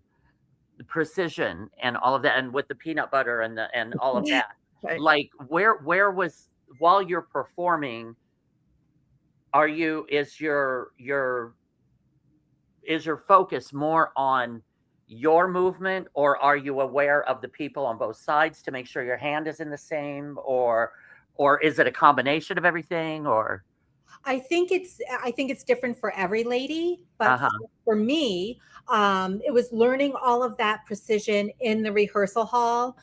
precision and all of that, and with the peanut butter and all of that. Right. Like where was, while you're performing, is your focus more on your movement, or are you aware of the people on both sides to make sure your hand is in the same, or is it a combination of everything? Or I think it's different for every lady, but for me, it was learning all of that precision in the rehearsal hall,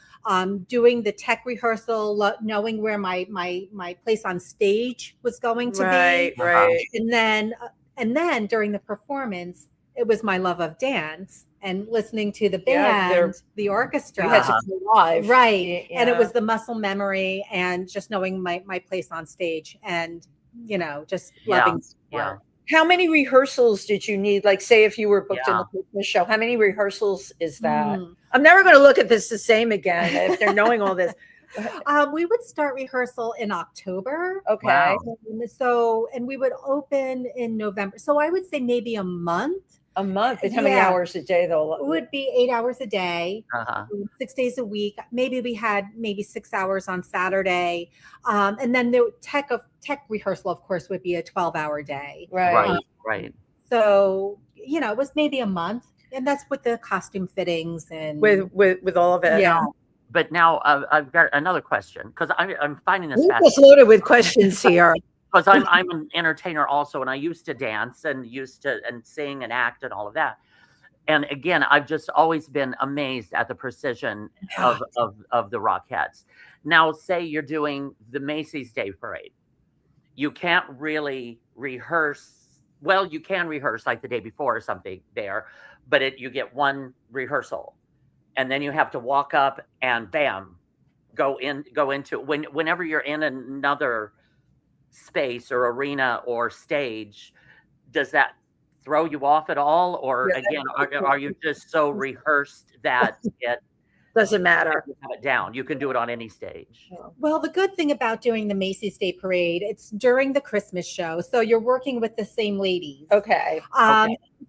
doing the tech rehearsal, knowing where my place on stage was going to be. Right. And then during the performance, it was my love of dance and listening to the band, the orchestra. You had to go live. Right. Yeah. And it was the muscle memory and just knowing my place on stage and, just loving. Yeah. How many rehearsals did you need? Like, say, if you were booked in the Christmas show, how many rehearsals is that? I'm never going to look at this the same again after knowing all this. We would start rehearsal in October. Okay. Wow. And we would open in November. So I would say maybe a month. A month? And how many hours a day, though? It would be 8 hours a day, 6 days a week. Maybe we had 6 hours on Saturday. And then the tech rehearsal, of course, would be a 12-hour day. Right. So, it was maybe a month. And that's with the costume fittings and with all of it. Yeah. But now I've got another question, because I'm finding this fascinating. Just loaded with questions here. Because I'm an entertainer also, and I used to dance and sing and act and all of that. And again, I've just always been amazed at the precision of the Rockettes. Now, say you're doing the Macy's Day Parade. You can't really rehearse. Well, you can rehearse like the day before or something there, but you get one rehearsal. And then you have to walk up and bam, go into whenever you're in another space or arena or stage. Does that throw you off at all, or again, are you just so rehearsed that it doesn't matter? You have it down. You can do it on any stage. Well, the good thing about doing the Macy's Day Parade, it's during the Christmas show, so you're working with the same ladies. Okay.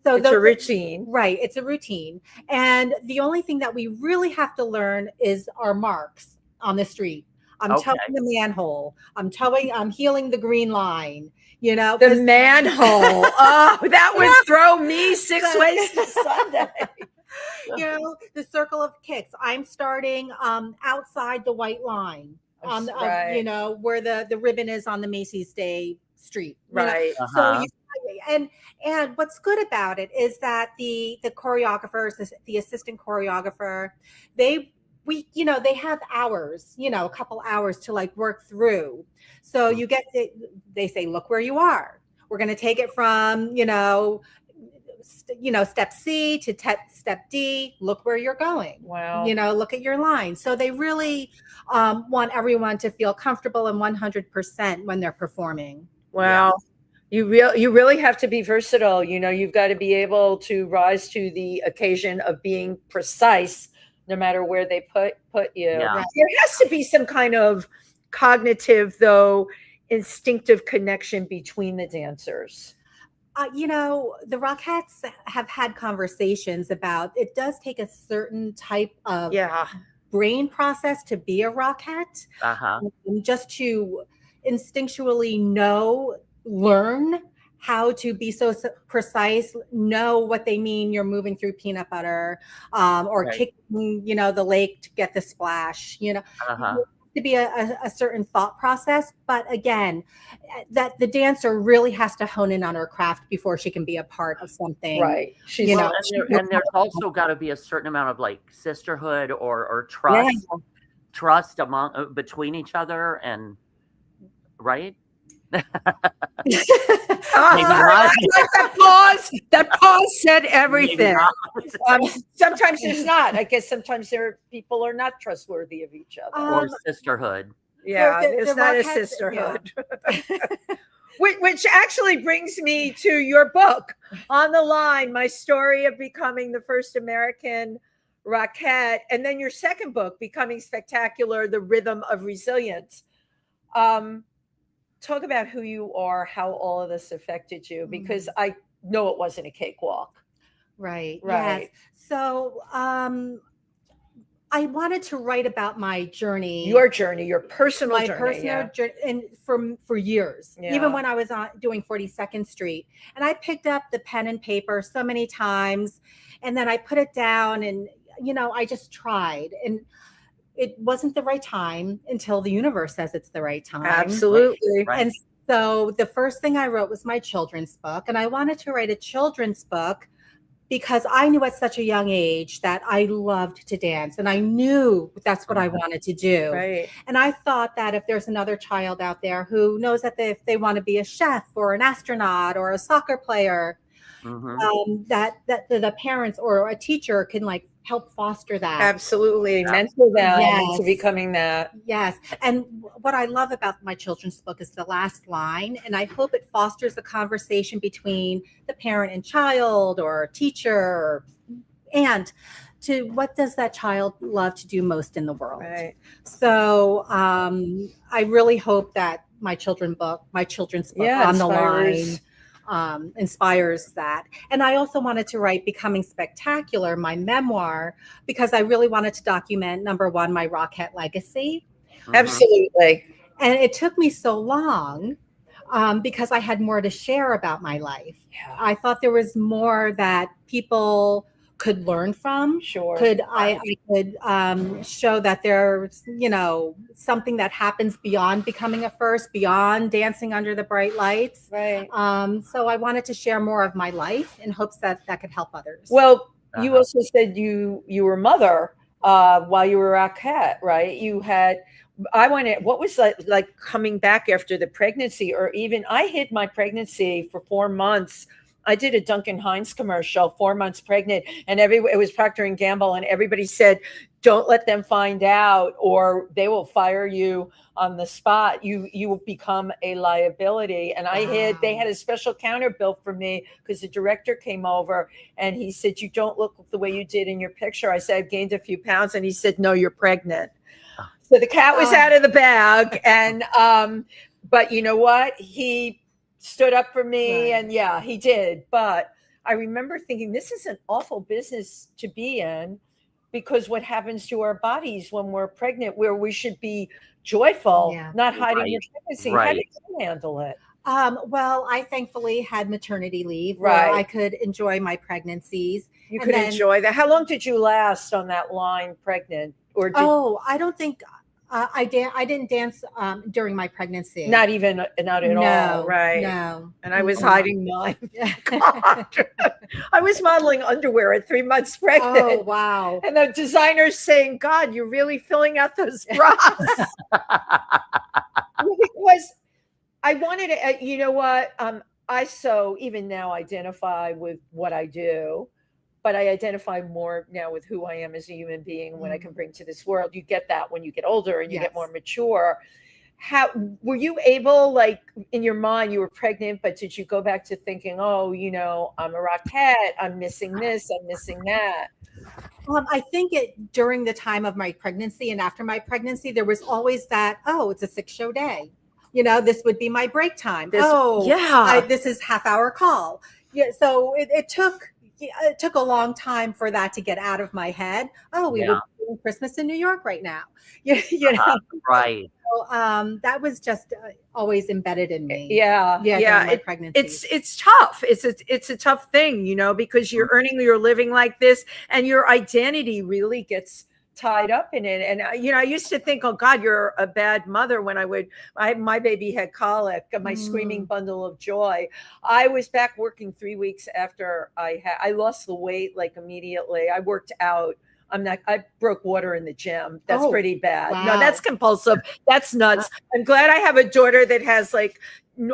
So it's a routine. Right. It's a routine. And the only thing that we really have to learn is our marks on the street. I'm towing the manhole. I'm healing the green line. The manhole. Oh, that would throw me 6 ways to Sunday. The circle of kicks. I'm starting outside the white line. on you know, where the ribbon is on the Macy's Day Street. Right. So and what's good about it is that the choreographers, the assistant choreographer, they have hours, a couple hours to like work through. So you get they say, look where you are. We're going to take it from, step C to step D. Look where you're going. Wow. Look at your line. So they really want everyone to feel comfortable and 100% when they're performing. Wow. Yeah. You really have to be versatile. You've got to be able to rise to the occasion of being precise, no matter where they put you. Yeah. There has to be some kind of cognitive, though, instinctive connection between the dancers. The Rockettes have had conversations about it does take a certain type of brain process to be a Rockette. Just to instinctually learn how to be so precise, know what they mean. You're moving through peanut butter or kicking, the lake to get the splash, to be a certain thought process. But again, that the dancer really has to hone in on her craft before she can be a part of something. Right. And there's also got to be a certain amount of like sisterhood or trust between each other, and right. That pause said everything. Sometimes there's not. I guess sometimes people are not trustworthy of each other. Or sisterhood. Yeah, it's not a sisterhood. Which actually brings me to your book, On the Line, My Story of Becoming the First American Rockette, and then your second book, Becoming Spectacular, The Rhythm of Resilience. Talk about who you are, how all of this affected you, because I know it wasn't a cakewalk. Right. Yes. So I wanted to write about my journey. Your journey, your personal journey. My personal journey, and for years, even when I was doing 42nd Street. And I picked up the pen and paper so many times, and then I put it down, and, I just tried. And it wasn't the right time until the universe says it's the right time. Absolutely. Right. And so the first thing I wrote was my children's book. And I wanted to write a children's book because I knew at such a young age that I loved to dance. And I knew that's what I wanted to do. Right. And I thought that if there's another child out there who knows that if they want to be a chef or an astronaut or a soccer player, that the parents or a teacher can like help foster that. Absolutely. Mentor them into becoming that. Yes. And what I love about my children's book is the last line. And I hope it fosters a conversation between the parent and child or teacher, and to what does that child love to do most in the world. Right. So I really hope that my children's book, On the Line, inspires that. And I also wanted to write Becoming Spectacular, my memoir, because I really wanted to document, number one, my Rockette legacy. Absolutely. And it took me so long because I had more to share about my life. Yeah. I thought there was more that people could learn from. Sure. I could show that there's, something that happens beyond becoming a first, beyond dancing under the bright lights. Right. So I wanted to share more of my life in hopes that could help others. Well, you also said you were mother while you were Rockette, right? What was like coming back after the pregnancy, or even I hid my pregnancy for 4 months. I did a Duncan Hines commercial, 4 months pregnant, and it was Procter & Gamble, and everybody said, don't let them find out or they will fire you on the spot. You will become a liability. And they had a special counter built for me because the director came over and he said, you don't look the way you did in your picture. I said, I've gained a few pounds. And he said, no, you're pregnant. So the cat was out of the bag. And, but you know what? He stood up for me, and he did. But I remember thinking, this is an awful business to be in, because what happens to our bodies when we're pregnant, where we should be joyful, not hiding your pregnancy. Right. How did you handle it? Well, I thankfully had maternity leave where I could enjoy my pregnancies. You could enjoy that. How long did you last on that line pregnant? Or I don't think I didn't dance during my pregnancy. Not at all, right? No. And I was hiding mine. God. I was modeling underwear at 3 months pregnant. Oh, wow. And the designer's saying, God, you're really filling out those bras. Because I wanted to, you know what? I even now identify with what I do, but I identify more now with who I am as a human being, what I can bring to this world. You get that when you get older and you get more mature. How were you able, like in your mind, you were pregnant, but did you go back to thinking, oh, you know, I'm a Rockette, I'm missing this, I'm missing that? I think during the time of my pregnancy and after my pregnancy, there was always that, oh, it's a 6-show day. You know, this would be my break time. This is half-hour call. Yeah, so it took a long time for that to get out of my head. Oh, we would be doing Christmas in New York right now. You know, right. So, that was just always embedded in me. Yeah. My pregnancy. It's tough. It's a tough thing, you know, because you're earning your living like this, and your identity really gets tied up in it. And you know, I used to think, oh God, you're a bad mother when my baby had colic, my screaming bundle of joy. I was back working 3 weeks after I lost the weight, like immediately. I worked out. I broke water in the gym. That's pretty bad. Wow. No, that's compulsive. That's nuts. I'm glad I have a daughter that has like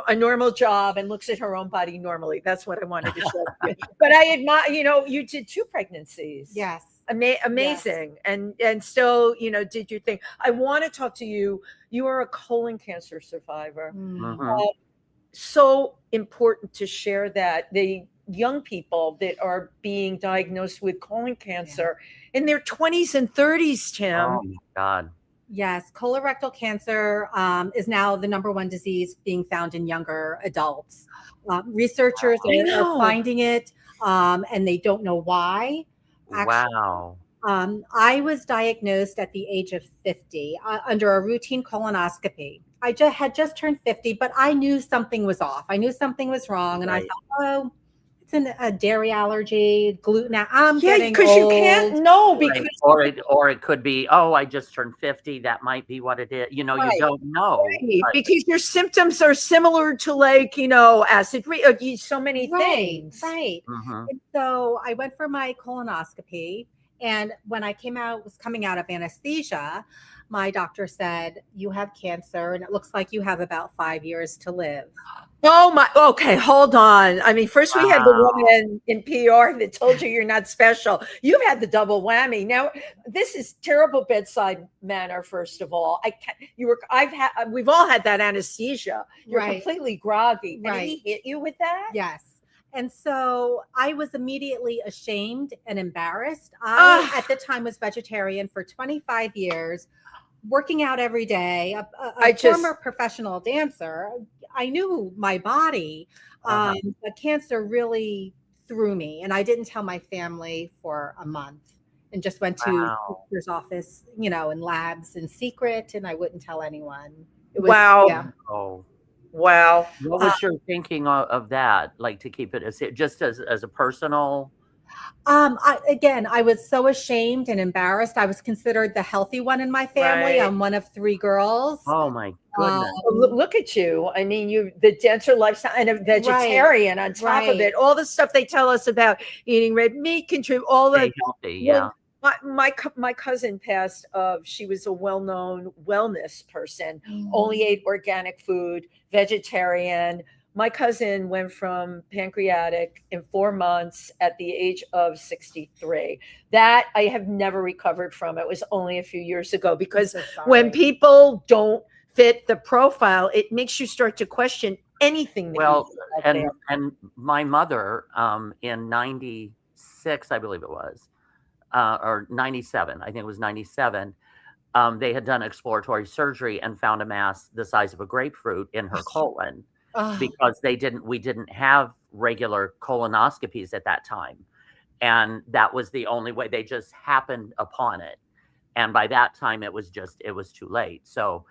a normal job and looks at her own body normally. That's what I wanted to show you. But I admire, you know, you did 2 pregnancies. Yes. Amazing. Yes. And still, you know, did you think, I want to talk to you. You are a colon cancer survivor. So important to share that. The young people that are being diagnosed with colon cancer in their 20s and 30s, Tim. Oh my God. Yes, colorectal cancer is now the #1 disease being found in younger adults. Researchers are finding it, and they don't know why. Wow. I was diagnosed at the age of 50 under a routine colonoscopy. I had just turned 50, but I knew something was off. I knew something was wrong, and I thought, oh, it's a dairy allergy, gluten. I'm getting because old. You can't know because or it could be, oh, I just turned 50. That might be what it is. You know, you don't know because your symptoms are similar to, like, you know, acid so many things. Right. And so I went for my colonoscopy, and when I was coming out of anesthesia, my doctor said, you have cancer and it looks like you have about 5 years to live. Oh my, okay, hold on. I mean, first we had the woman in PR that told you you're not special. You've had the double whammy. Now, this is terrible bedside manner, first of all. We've all had that anesthesia. You're completely groggy. And he hit you with that? Yes. And so I was immediately ashamed and embarrassed. I, at the time, was vegetarian for 25 years, working out every day, a former professional dancer. I knew my body, but cancer really threw me. And I didn't tell my family for a month and just went to the doctor's office, you know, and labs in secret. And I wouldn't tell anyone. It was, Wow. What was your thinking of that? Like, to keep it just as a personal? I was so ashamed and embarrassed. I was considered the healthy one in my family. I'm one of 3 girls. Oh my goodness. Look at you. I mean, the dancer lifestyle and a vegetarian on top of it. All the stuff they tell us about eating red meat contribute all the healthy. My cousin passed she was a well-known wellness person, only ate organic food, vegetarian. My cousin went from pancreatic in 4 months at the age of 63. That I have never recovered from. It was only a few years ago, because when people don't fit the profile, it makes you start to question anything. And my mother in 96, I believe it was, or 97, I think it was 97, they had done exploratory surgery and found a mass the size of a grapefruit in her colon. Because we didn't have regular colonoscopies at that time. And that was the only way. They just happened upon it. And by that time, it was too late. So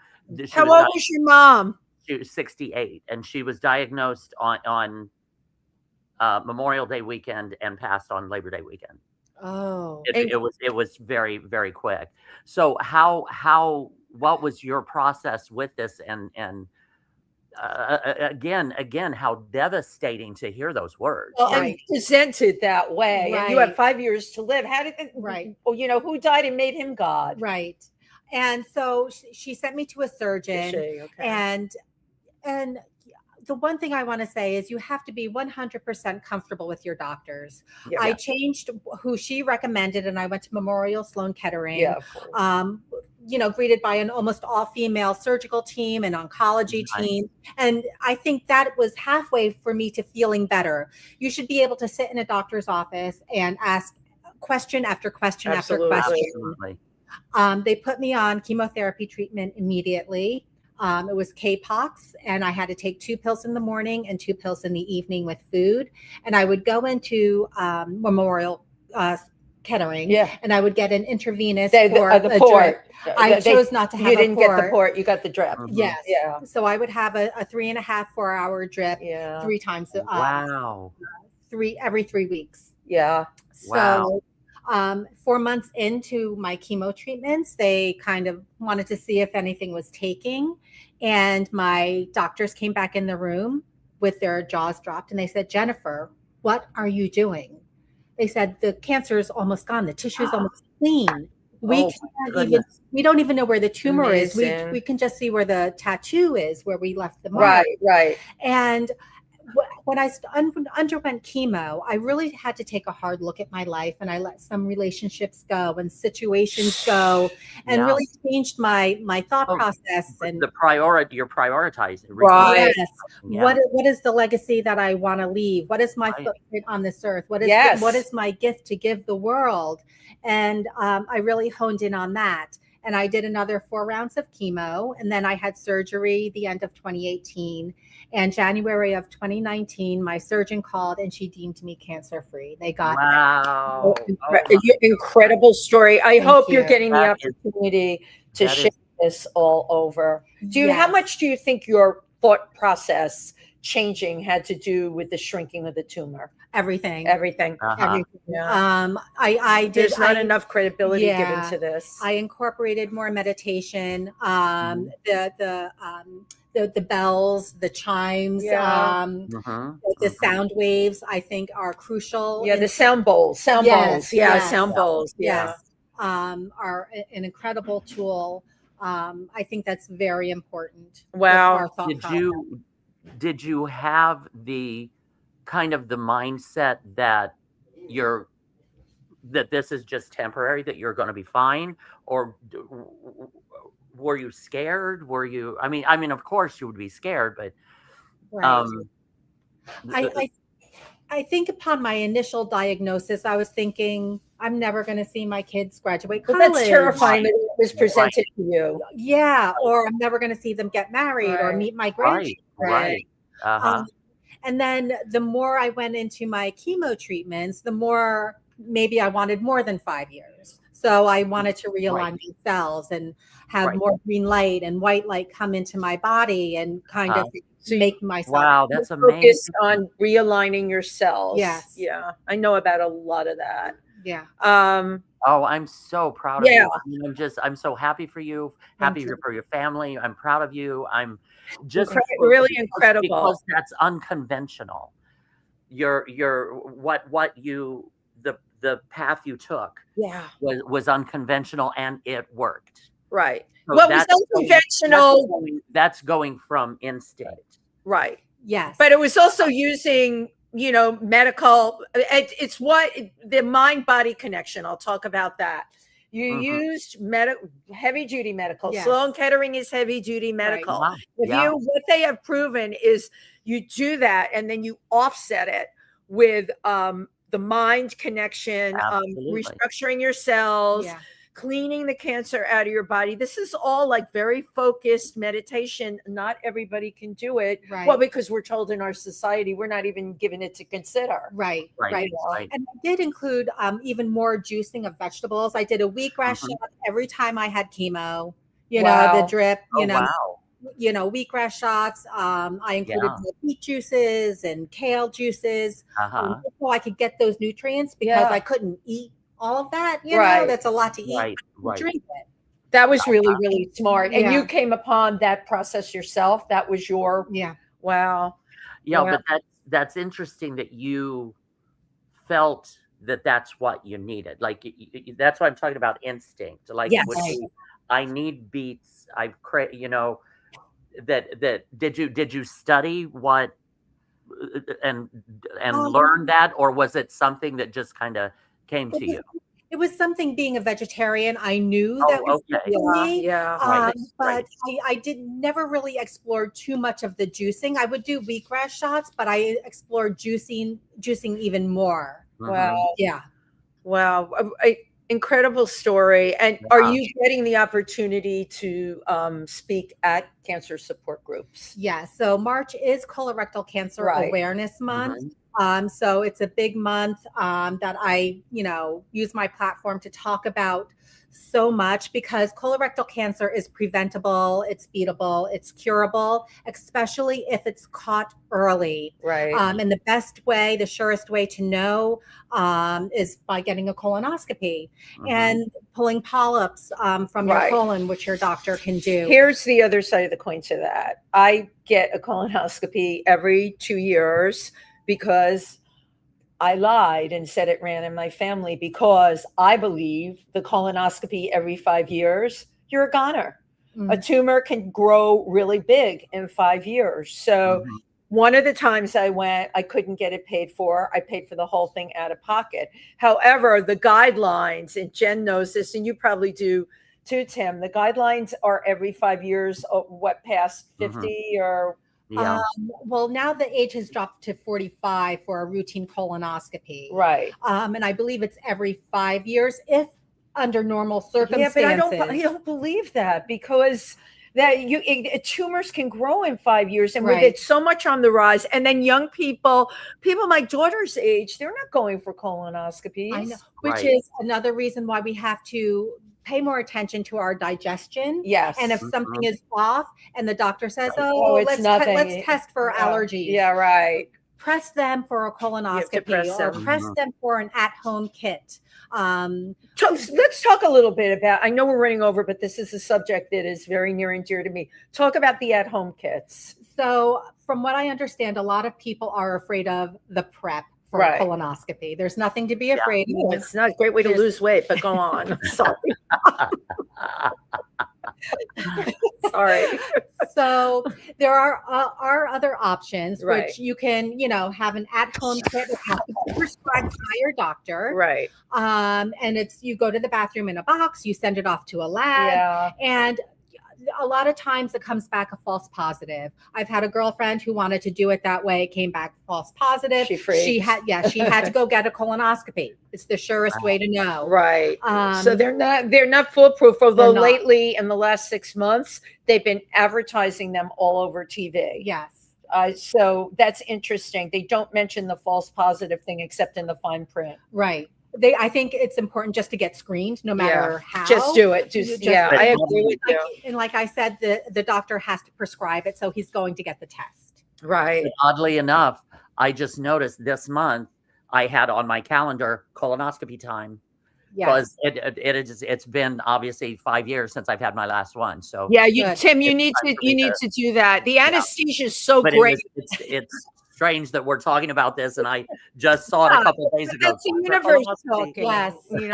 how old was your mom? She was 68. And she was diagnosed on Memorial Day weekend and passed on Labor Day weekend. Oh, it was very, very quick. So how what was your process with this? And again, how devastating to hear those words. Well, and presented that way. And you have 5 years to live. How did it, well, you know, who died and made him God? Right. And so she sent me to a surgeon. Okay. And the one thing I want to say is you have to be 100% comfortable with your doctors. Yeah. I changed who she recommended, and I went to Memorial Sloan Kettering. Yeah, of course. You know, greeted by an almost all-female surgical team and oncology team. And I think that was halfway for me to feeling better. You should be able to sit in a doctor's office and ask question after question after question. Absolutely. They put me on chemotherapy treatment immediately. It was K-pox, and I had to take 2 pills in the morning and 2 pills in the evening with food. And I would go into Memorial Kettering, and I would get an intravenous the port. I chose not to have You didn't get the port, you got the drip. Yes. Yeah. So I would have a 3.5, 4-hour drip 3 times. Wow. Every 3 weeks. Yeah. So 4 months into my chemo treatments, they kind of wanted to see if anything was taking. And my doctors came back in the room with their jaws dropped, and they said, "Jennifer, what are you doing?" They said, "The cancer is almost gone. The tissue is almost clean. We don't even know where the tumor is. We can just see where the tattoo is, where we left the mark." Right. And when I underwent chemo, I really had to take a hard look at my life, and I let some relationships go and situations go, and really changed my thought process. And you're prioritizing. Right. Yes. Yeah. What is the legacy that I want to leave? What is my footprint on this earth? What is my gift to give the world? And I really honed in on that. And I did another 4 rounds of chemo, and then I had surgery the end of 2018. And January of 2019, my surgeon called, and she deemed me cancer-free. They got incredible story. I hope you're getting the opportunity to share this all over. How much do you think your thought process changing had to do with the shrinking of the tumor? Everything. Everything. Yeah. There's not enough credibility given to this. I incorporated more meditation. The bells, the chimes, the sound waves, I think are crucial. Yeah, the sound bowls. Sound bowls. Yes. Are an incredible tool. I think that's very important. Wow. Did you have the kind of the mindset that this is just temporary, that you're going to be fine, or were you scared? Were you? I mean, of course you would be scared, but I think upon my initial diagnosis, I was thinking, I'm never going to see my kids graduate college. Well, that's terrifying that it was presented to you. Yeah, or I'm never going to see them get married or meet my grandchildren. Right. And then the more I went into my chemo treatments, the more maybe I wanted more than 5 years. So I wanted to realign these cells and have more green light and white light come into my body and kind of make myself. Wow, that's amazing. Focus on realigning your cells. Yes. Yeah. I know about a lot of that. Yeah. I'm so proud of you. I mean, I'm so happy for you. Happy for your family. I'm proud of you. I'm just really incredible, because that's unconventional. The path you took was unconventional, and it worked. Right. So what was unconventional? That's going from instinct. Right. Yes. But it was also using, medical. It's what the mind-body connection. I'll talk about that. You used heavy-duty medical. Yes. Sloan Kettering is heavy-duty medical. Right. What they have proven is you do that, and then you offset it with the mind connection, restructuring your cells, cleaning the cancer out of your body. This is all like very focused meditation. Not everybody can do it. Right. Well, because we're told in our society, we're not even given it to consider. Right. Right. And I did include even more juicing of vegetables. I did a wheatgrass shot every time I had chemo, the drip, wheatgrass shots. I included beet juices and kale juices so I could get those nutrients, because I couldn't eat all of that. That's a lot to eat. Right. Drink it. That was really smart. And you came upon that process yourself. That was your wow. Yeah, wow. But that's interesting that you felt that that's what you needed. Like that's what I'm talking about, instinct. Like I need beats. I've that did you study what and learn that, or was it something that just kind of came to you? It was something, being a vegetarian, I knew that was for me. But I did never really explore too much of the juicing. I would do wheatgrass shots, but I explored juicing even more. Wow. Yeah. Wow. Incredible story. And are you getting the opportunity to speak at cancer support groups? Yeah. So March is Colorectal Cancer Awareness Month. So it's a big month that I, use my platform to talk about so much, because colorectal cancer is preventable, it's beatable, it's curable, especially if it's caught early. Right. And the best way, the surest way to know is by getting a colonoscopy and pulling polyps from your colon, which your doctor can do. Here's the other side of the coin to that. I get a colonoscopy every 2 years because I lied and said it ran in my family, because I believe the colonoscopy every 5 years, you're a goner. A tumor can grow really big in 5 years. So one of the times I went, I couldn't get it paid for. I paid for the whole thing out of pocket. However, the guidelines, and Jen knows this, and you probably do too, Tim, the guidelines are every 5 years, past 50 or... Yeah. Well, now the age has dropped to 45 for a routine colonoscopy. Right. And I believe it's every 5 years if under normal circumstances. Yeah, but I don't believe that, because tumors can grow in 5 years, and with it so much on the rise. And then young people my daughter's age, they're not going for colonoscopies. I know, which is another reason why we have to pay more attention to our digestion. Yes. And if something is off and the doctor says, let's test for allergies. Yeah, right. Press them for a colonoscopy, or press them for an at-home kit. Let's talk a little bit about, I know we're running over, but this is a subject that is very near and dear to me. Talk about the at-home kits. So from what I understand, a lot of people are afraid of the prep for a colonoscopy. There's nothing to be afraid of. It's not a great way to lose weight, but go on. Sorry. Sorry. So there are other options, which you can, have an at-home kit that has to be prescribed by your doctor. Right. And you go to the bathroom in a box, you send it off to a lab, and a lot of times it comes back a false positive. I've had a girlfriend who wanted to do it that way. It came back false positive. She had to go get a colonoscopy. It's the surest way to know. Right. So they're not foolproof, although lately in the last 6 months, they've been advertising them all over TV. Yes. So that's interesting. They don't mention the false positive thing except in the fine print. Right. I think it's important just to get screened, no matter how. Just do it. I agree with you. And like I said, the doctor has to prescribe it, so he's going to get the test. Right. But oddly enough, I just noticed this month I had on my calendar colonoscopy time. Because it's been obviously 5 years since I've had my last one. So Tim, you need to do that. The anesthesia is so great. It's strange that we're talking about this, and I just saw it a couple of days ago. That's the universe talking. Yes, and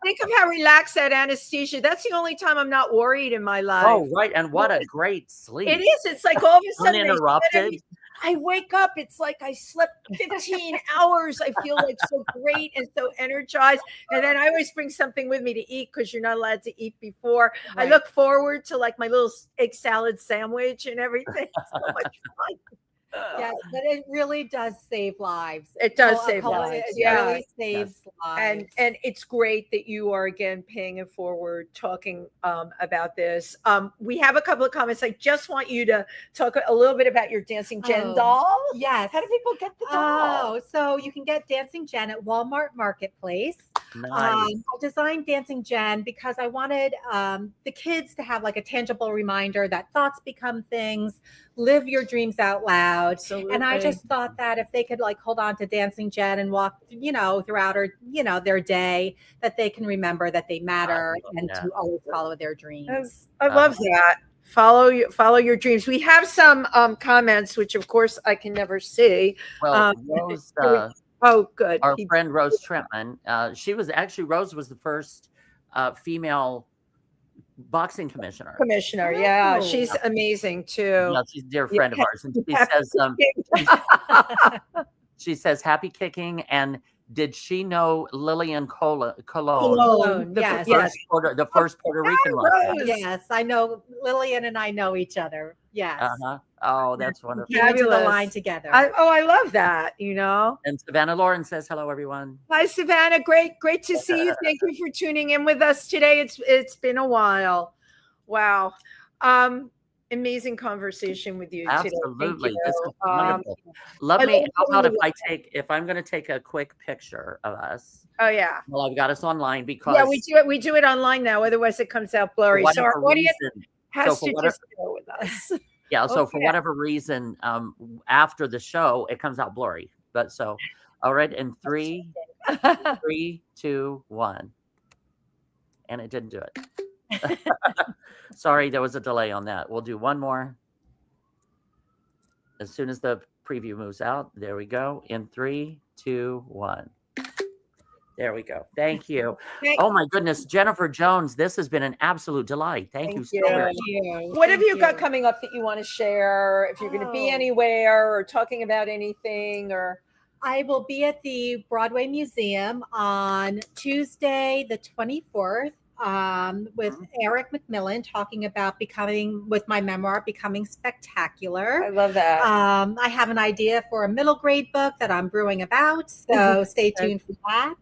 think of how relaxed that anesthesia. That's the only time I'm not worried in my life. Oh, right, and what a great sleep. It is. It's like all of a sudden uninterrupted. I wake up. It's like I slept 15 hours. I feel like so great and so energized. And then I always bring something with me to eat, because you're not allowed to eat before. Right. I look forward to like my little egg salad sandwich and everything. It's so much fun. Yes, but it really does save lives. It does save lives. It really saves lives. And it's great that you are again paying it forward, talking about this. We have a couple of comments. I just want you to talk a little bit about your Dancing Jen doll. Yes. How do people get the doll? So you can get Dancing Jen at Walmart Marketplace. Nice. I designed Dancing Jen because I wanted the kids to have like a tangible reminder that thoughts become things, live your dreams out loud. Absolutely. And I just thought that if they could like hold on to Dancing Jen and walk, throughout their day, that they can remember that they matter and to always follow their dreams. I love that. Follow your dreams. We have some comments, which of course I can never see. Well, Rose, oh, good. Our friend Rose Trentman. Rose was the first female boxing commissioner. Yeah, she's amazing too. Yeah, she's a dear friend of ours, and she says happy kicking. And did she know Lillian Colon? The first Puerto Rican one. Yes, I know Lillian and I know each other. Yes. Oh, that's wonderful. We went to the line together. I love that, And Savannah Lauren says hello, everyone. Hi, Savannah. Great to see you. Thank you for tuning in with us today. It's been a while. Wow. Amazing conversation with you today. Absolutely. This is wonderful. If I'm going to take a quick picture of us. Oh yeah. Well, I've got us online because we do it online now. Otherwise it comes out blurry. So our audience has to just go with us. Yeah. So for whatever reason, after the show, it comes out blurry. But so, all right. In 3, 2, 1. And it didn't do it. Sorry, there was a delay on that. We'll do one more. As soon as the preview moves out, there we go. In 3, 2, 1. There we go. Thank you. Oh my goodness, Jennifer Jones, this has been an absolute delight. Thank you so very much. What have you got coming up that you want to share? If you're going to be anywhere or talking about anything, or I will be at the Broadway Museum on Tuesday, the 24th. With Eric McMillan talking about with my memoir, Becoming Spectacular. I love that. I have an idea for a middle grade book that I'm brewing about, so stay tuned for that.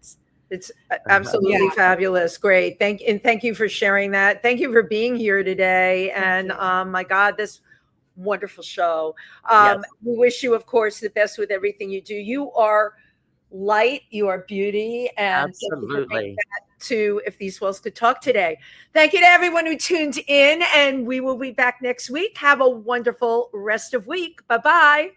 It's absolutely fabulous. Great. Thank you for sharing that. Thank you for being here today. And my God, this wonderful show. We wish you, of course, the best with everything you do. You are light, you are beauty, and absolutely. To If These Walls Could Talk today. Thank you to everyone who tuned in, and we will be back next week. Have a wonderful rest of week. Bye-bye.